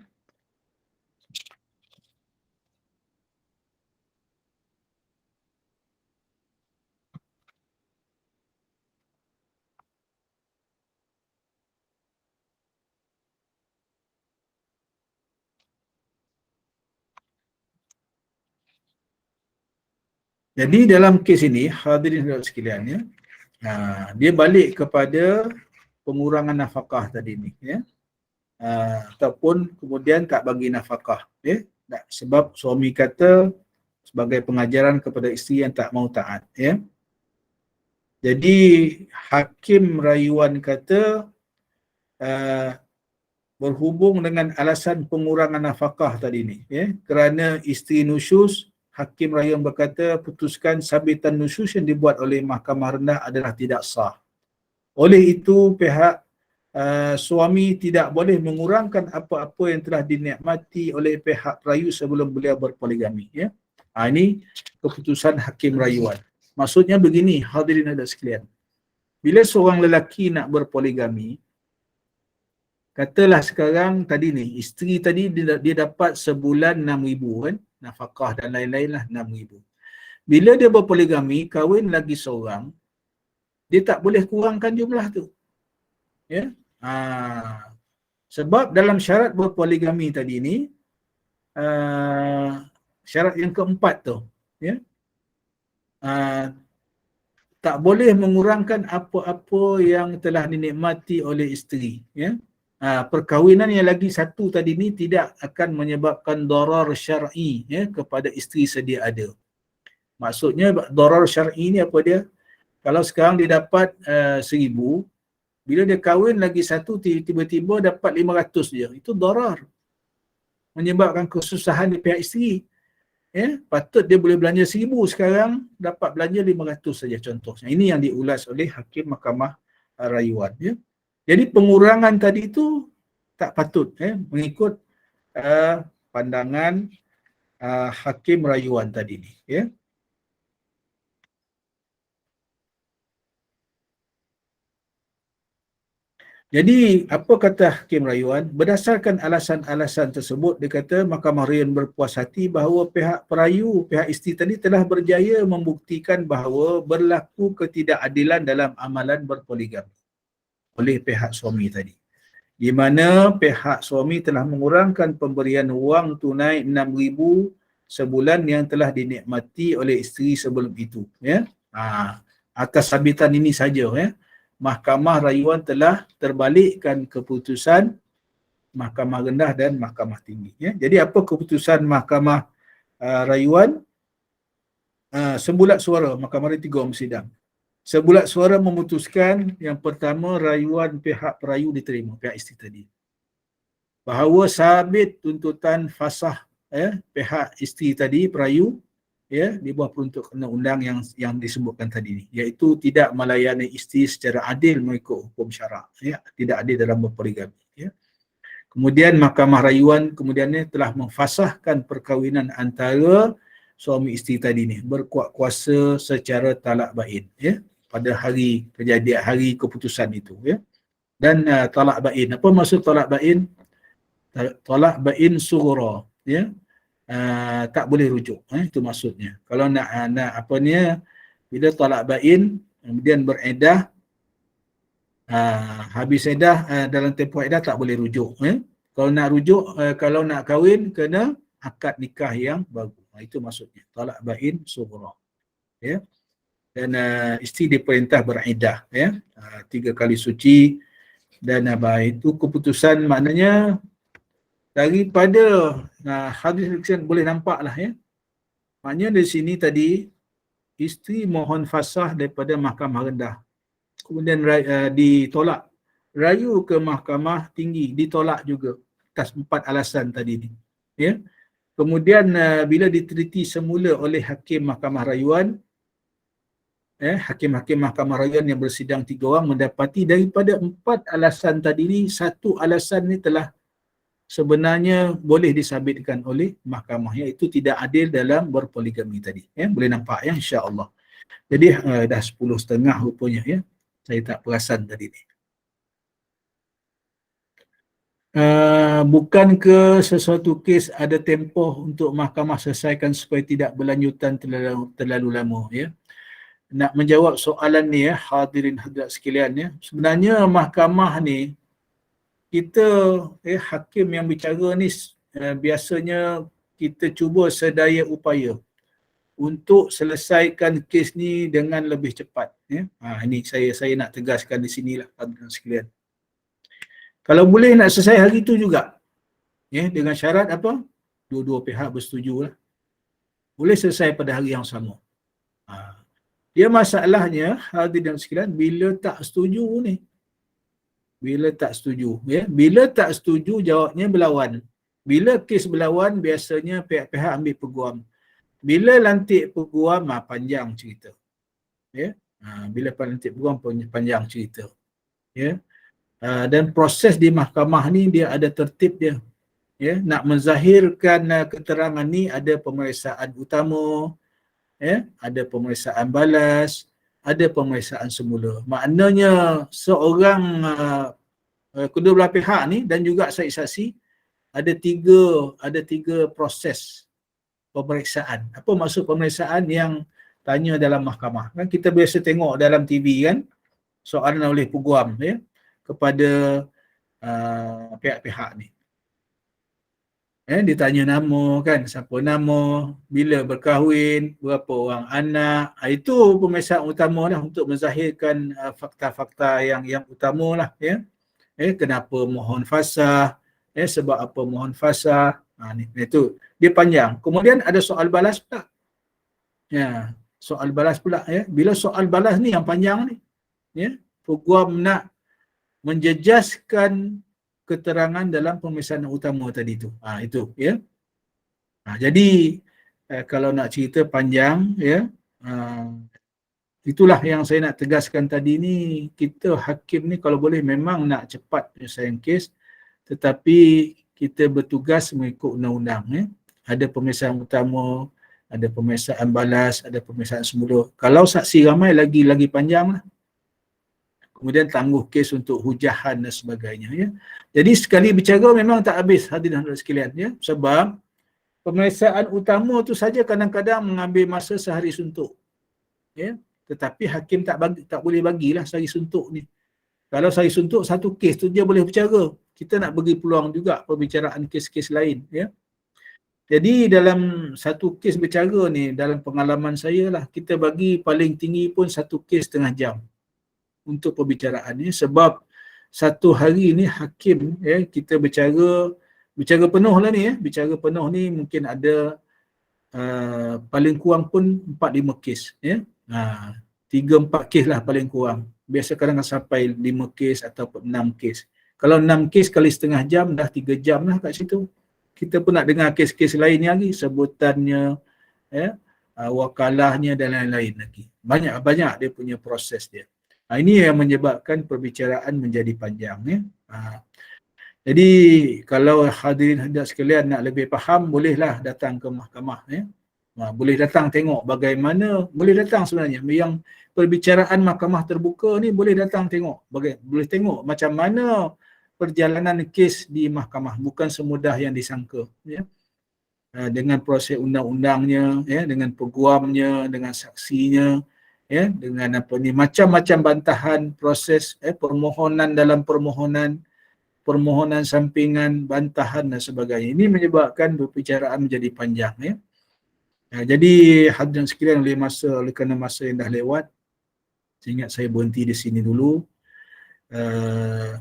Jadi dalam kes ini, hadirin dan sekalian, ya, dia balik kepada pengurangan nafkah tadi ni, ya. Ataupun kemudian tak bagi nafkah, ya. Sebab suami kata sebagai pengajaran kepada isteri yang tak mau taat, ya. Jadi Hakim Rayuan kata berhubung dengan alasan pengurangan nafkah tadi ni, ya, kerana isteri nusyus, Hakim Rayuan berkata putuskan sabitan nusyus yang dibuat oleh Mahkamah Rendah adalah tidak sah. Oleh itu pihak suami tidak boleh mengurangkan apa-apa yang telah dinikmati oleh pihak perayu sebelum beliau berpoligami, ya. Ini keputusan Hakim Rayuan. Maksudnya begini, hadirin dan sekalian. Bila seorang lelaki nak berpoligami, katalah sekarang tadi ni, isteri tadi dia dapat sebulan 6,000 kan, nafkah dan lain-lain lah, 6,000. Bila dia berpoligami, kahwin lagi seorang, dia tak boleh kurangkan jumlah tu, ya. Sebab dalam syarat berpoligami tadi ni, syarat yang keempat tu, ya, tak boleh mengurangkan apa-apa yang telah dinikmati oleh isteri, ya. Perkahwinan yang lagi satu tadi ni tidak akan menyebabkan darar syar'i, ya, kepada isteri sedia ada. Maksudnya darar syar'i ni apa dia? Kalau sekarang dia dapat 1,000, bila dia kahwin lagi satu tiba-tiba dapat 500 je, itu darar, menyebabkan kesusahan di pihak isteri, ya. Patut dia boleh belanja 1,000, sekarang dapat belanja 500 saja contohnya. Ini yang diulas oleh Hakim Mahkamah Rayuan, ya. Jadi pengurangan tadi itu tak patut, ya, mengikut pandangan Hakim Rayuan tadi ni, ya. Jadi apa kata Hakim Rayuan? Berdasarkan alasan-alasan tersebut, dia kata Mahkamah Rayuan berpuas hati bahawa pihak perayu, pihak isteri tadi telah berjaya membuktikan bahawa berlaku ketidakadilan dalam amalan berpoligami oleh pihak suami tadi, di mana pihak suami telah mengurangkan pemberian wang tunai 6,000 sebulan yang telah dinikmati oleh isteri sebelum itu, ya. Atas sabitan ini saja, ya, Mahkamah Rayuan telah terbalikkan keputusan Mahkamah Rendah dan Mahkamah Tinggi, ya. Jadi apa keputusan Mahkamah Rayuan? Sebulat suara, Mahkamah Rayuan 3 orang bersidang. Sebulat suara memutuskan yang pertama, rayuan pihak perayu diterima, pihak isteri tadi, bahawa sabit tuntutan fasah, ya, pihak isteri tadi, perayu, ya, di bawah peruntuk undang-undang yang disebutkan tadi ni, iaitu tidak melayani isteri secara adil mengikut hukum syarak, ya, tidak adil dalam berpoligami, ya. Kemudian Mahkamah Rayuan kemudiannya telah memfasahkan perkahwinan antara suami isteri tadi ni, berkuat kuasa secara talak bain, ya, pada hari kejadian, hari keputusan itu, ya. Dan talak bain, apa maksud talak bain? Talak bain sughra, ya, tak boleh rujuk, itu maksudnya. Kalau nak apa ni, bila talak bain kemudian beredah, Habis iddah, dalam tempoh iddah tak boleh rujuk. Kalau nak rujuk, kalau nak kahwin, kena akad nikah yang baru. Itu maksudnya. Talak bain sughra. Ya. Dan isteri diperintah beriddah. Ya. 3 kali suci. Dan itu keputusan maknanya daripada hadis boleh nampak lah ya. Maknanya di sini tadi isteri mohon fasah daripada mahkamah rendah. Kemudian ditolak. Rayu ke mahkamah tinggi, ditolak juga atas 4 alasan tadi ni. Ya. Kemudian bila diteliti semula oleh hakim mahkamah rayuan, hakim-hakim mahkamah rayuan yang bersidang 3 orang mendapati daripada 4 alasan tadi ni, 1 alasan ni telah sebenarnya boleh disabitkan oleh mahkamah, iaitu tidak adil dalam berpoligami tadi. Boleh nampak ya, insya-Allah. Jadi dah 10.30 rupanya ya. Saya tak perasan tadi ni. Bukan ke sesuatu kes ada tempoh untuk mahkamah selesaikan supaya tidak berlanjutan terlalu lama ya. Nak menjawab soalan ni ya, hadirin hadirat sekalian ya. Sebenarnya mahkamah ni kita hakim yang bicara ni biasanya kita cuba sedaya upaya untuk selesaikan kes ni dengan lebih cepat ya. Ini saya nak tegaskan di sinilah hadirin sekalian. Kalau boleh nak selesai hari tu juga. Ya, dengan syarat apa? Dua-dua pihak bersetuju lah. Boleh selesai pada hari yang sama. Dia masalahnya, hadirin sekalian, bila tak setuju ni. Bila tak setuju. Ya. Bila tak setuju, jawabnya berlawan. Bila kes berlawan, biasanya pihak-pihak ambil peguam. Bila lantik peguam, panjang cerita. Ya. Bila lantik peguam, panjang cerita. Ya. Dan proses di mahkamah ni dia ada tertib dia. Ya, nak menzahirkan keterangan ni ada pemeriksaan utama, ya, ada pemeriksaan balas, ada pemeriksaan semula. Maknanya seorang kedua belah pihak ni dan juga saksi-saksi ada tiga proses pemeriksaan. Apa maksud pemeriksaan yang tanya dalam mahkamah? Kan kita biasa tengok dalam TV kan, soalan oleh peguam ya, kepada pihak-pihak ni. Ditanya nama kan, siapa nama, bila berkahwin, berapa orang anak. Itu pemeriksaan utama lah untuk menzahirkan fakta-fakta yang utama lah ya. Kenapa mohon fasah, sebab apa mohon fasah. Itu dia panjang. Kemudian ada soal balas pula. Ya, soal balas pula ya. Bila soal balas ni yang panjang ni, ya, peguam nak menjejaskan keterangan dalam pemeriksaan utama tadi tu. Itu ya. Jadi kalau nak cerita panjang ya, itulah yang saya nak tegaskan tadi ni. Kita hakim ni kalau boleh memang nak cepat penyelesaian kes, tetapi kita bertugas mengikut undang-undang ya. Ada pemeriksaan utama, ada pemeriksaan balas, ada pemeriksaan semula. Kalau saksi ramai lagi panjang lah. Kemudian tangguh kes untuk hujahan dan sebagainya ya. Jadi sekali bicara memang tak habis hadirin sekalian ya, sebab pemeriksaan utama tu saja kadang-kadang mengambil masa sehari suntuk. Ya, tetapi hakim tak boleh bagilah sehari suntuk ni. Kalau sehari suntuk satu kes tu dia boleh bercara. Kita nak bagi peluang juga perbicaraan kes-kes lain ya. Jadi dalam satu kes bercara ni, dalam pengalaman saya lah, kita bagi paling tinggi pun satu kes setengah jam untuk perbicaraan ni, sebab satu hari ni hakim ya, kita bicara penuh lah ni ya. Bicara penuh ni mungkin ada paling kurang pun 4-5 kes ya. 3-4 kes lah paling kurang. Biasa kadang sampai 5 kes atau 6 kes. Kalau 6 kes kali setengah jam dah 3 jam lah kat situ. Kita pun nak dengar kes-kes lain lagi, sebutannya ya, wakalahnya dan lain-lain lagi. Banyak dia punya proses dia. Ini yang menyebabkan perbicaraan menjadi panjang ya. Jadi kalau hadirin hadirat sekalian nak lebih faham, bolehlah datang ke mahkamah ya. Boleh datang tengok bagaimana, boleh datang sebenarnya yang perbicaraan mahkamah terbuka ni, boleh datang tengok, boleh tengok macam mana perjalanan kes di mahkamah, bukan semudah yang disangka ya. Dengan proses undang-undangnya ya, dengan peguamnya, dengan saksinya ya, dengan apa ni, macam-macam bantahan, proses permohonan dalam permohonan, permohonan sampingan, bantahan dan sebagainya. Ini menyebabkan perbicaraan menjadi panjang, ya. Jadi hadirin sekalian, oleh kerana masa yang dah lewat, saya ingat saya berhenti di sini dulu.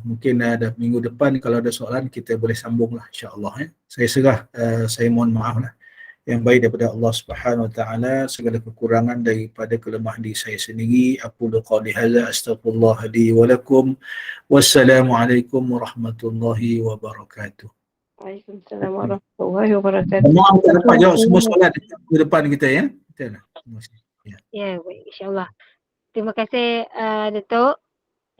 Mungkin ada minggu depan kalau ada soalan kita boleh sambung lah, insya-Allah, ya. Saya serah, saya mohon maaf lah. Yang baik daripada Allah Subhanahu Wa Taala, segala kekurangan daripada kelemahan diri saya sendiri. Aqulu qawli hadza astaghfirullah li wa lakum. Wassalamualaikum warahmatullahi wabarakatuh. Waalaikumsalam warahmatullahi wabarakatuh. Mohon kita dapat jawab semua soalan minggu depan kita, ya. Terima kasih. Ya, baik, insya-Allah. Terima kasih Datuk.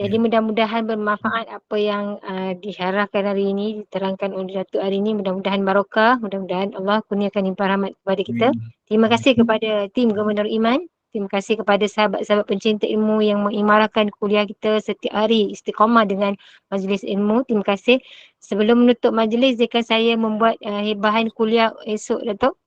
Jadi mudah-mudahan bermanfaat apa yang disyarahkan hari ini, diterangkan oleh Datuk hari ini. Mudah-mudahan barokah, mudah-mudahan Allah kurniakan limpah rahmat kepada kita. Terima kasih kepada tim Gubernur Iman. Terima kasih kepada sahabat-sahabat pencinta ilmu yang mengimarahkan kuliah kita setiap hari istiqamah dengan majlis ilmu. Terima kasih. Sebelum menutup majlis, jika saya membuat bahan kuliah esok, Datuk.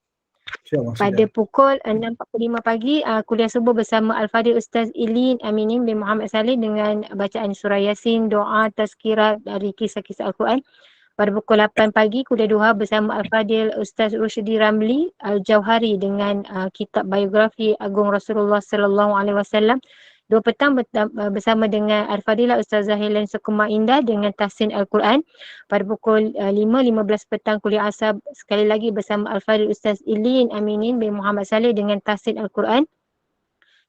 Pada pukul 6.45 pagi, kuliah subuh bersama Al-Fadhil Ustaz Ilin Aminin bin Muhammad Saleh dengan bacaan surah Yasin, doa, tazkirah dari kisah-kisah Al-Quran. Pada pukul 8 pagi, kuliah duha bersama Al-Fadhil Ustaz Rushdi Ramli Al-Jauhari dengan kitab biografi Agung Rasulullah Sallallahu Alaihi Wasallam. 2 petang bersama dengan Al-Fadilah Ustazah Helen Sukumar Indah dengan tahsin Al-Quran. Pada pukul 5.15 petang kuliah asar sekali lagi bersama Al-Fadil Ustaz Ilin Aminin bin Muhammad Saleh dengan tahsin Al-Quran.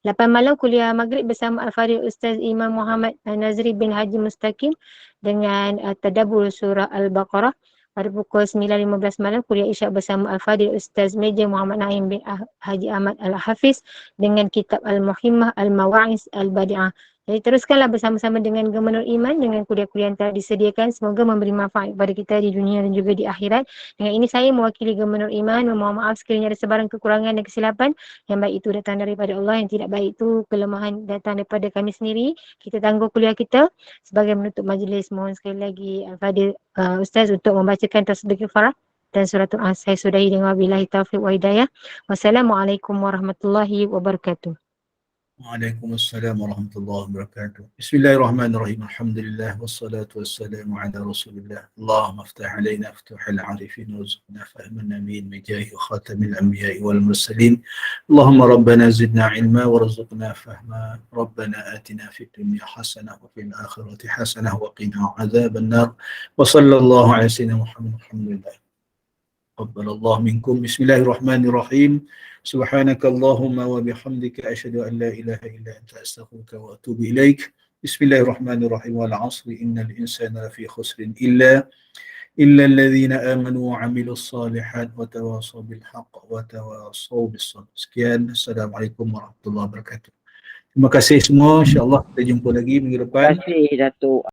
8 malam kuliah maghrib bersama Al-Fadil Ustaz Imam Muhammad Nazri bin Haji Mustaqim dengan tadabbur surah Al-Baqarah. Pada pukul 9.15 malam kuliah isyak bersama Al-Fadil Ustaz Meja Muhammad Naim bin Haji Ahmad Al-Hafiz dengan kitab Al-Muhimmah Al-Mawa'iz Al-Badi'ah. Jadi teruskanlah bersama-sama dengan Gubernur Iman dengan kuliah-kuliah yang telah disediakan. Semoga memberi manfaat kepada kita di dunia dan juga di akhirat. Dengan ini saya mewakili Gubernur Iman memohon maaf sekiranya ada sebarang kekurangan dan kesilapan. Yang baik itu datang daripada Allah, yang tidak baik itu kelemahan datang daripada kami sendiri. Kita tangguh kuliah kita. Sebagai menutup majlis, mohon sekali lagi Al-Fadil Ustaz untuk membacakan tasbih kifarah dan suratul As. Saya sudahi dengan wabillahi taufiq wa hidayah. Wassalamualaikum warahmatullahi wabarakatuh. Waalaikumsalam warahmatullahi wabarakatuh. Bismillahirrahmanirrahim. Alhamdulillah wassalatu wassalamu ala Rasulillah. Allahumma aftah alaina futuhal arifin warzuqna fahman nabiyyin bijahi khatamil anbiya'i wal mursalin. Allahumma rabbana zidna ilma warzuqna fahma. Rabbana atina fid dunya hasanah wa fil akhirati hasanah wa qina adzaban nar. Wa sallallahu ala sayyidina Muhammad. Alhamdulillah. Qabbalallahu minkum. Bismillahirrahmanirrahim. Subhanakallahumma wa bihamdika asyhadu an la ilaha illa anta astaghfiruka wa atubu ilaik. Bismillahirrahmanirrahim. Wal 'asri innal insana lafi khusrin illa alladhina amanu wa 'amilus shalihat wa tawassaw bil haqq wa tawassaw bis sabr. Sekian, assalamualaikum warahmatullahi wabarakatuh. Terima kasih semua, insya-Allah kita jumpa lagi minggu depan. Terima kasih Datuk.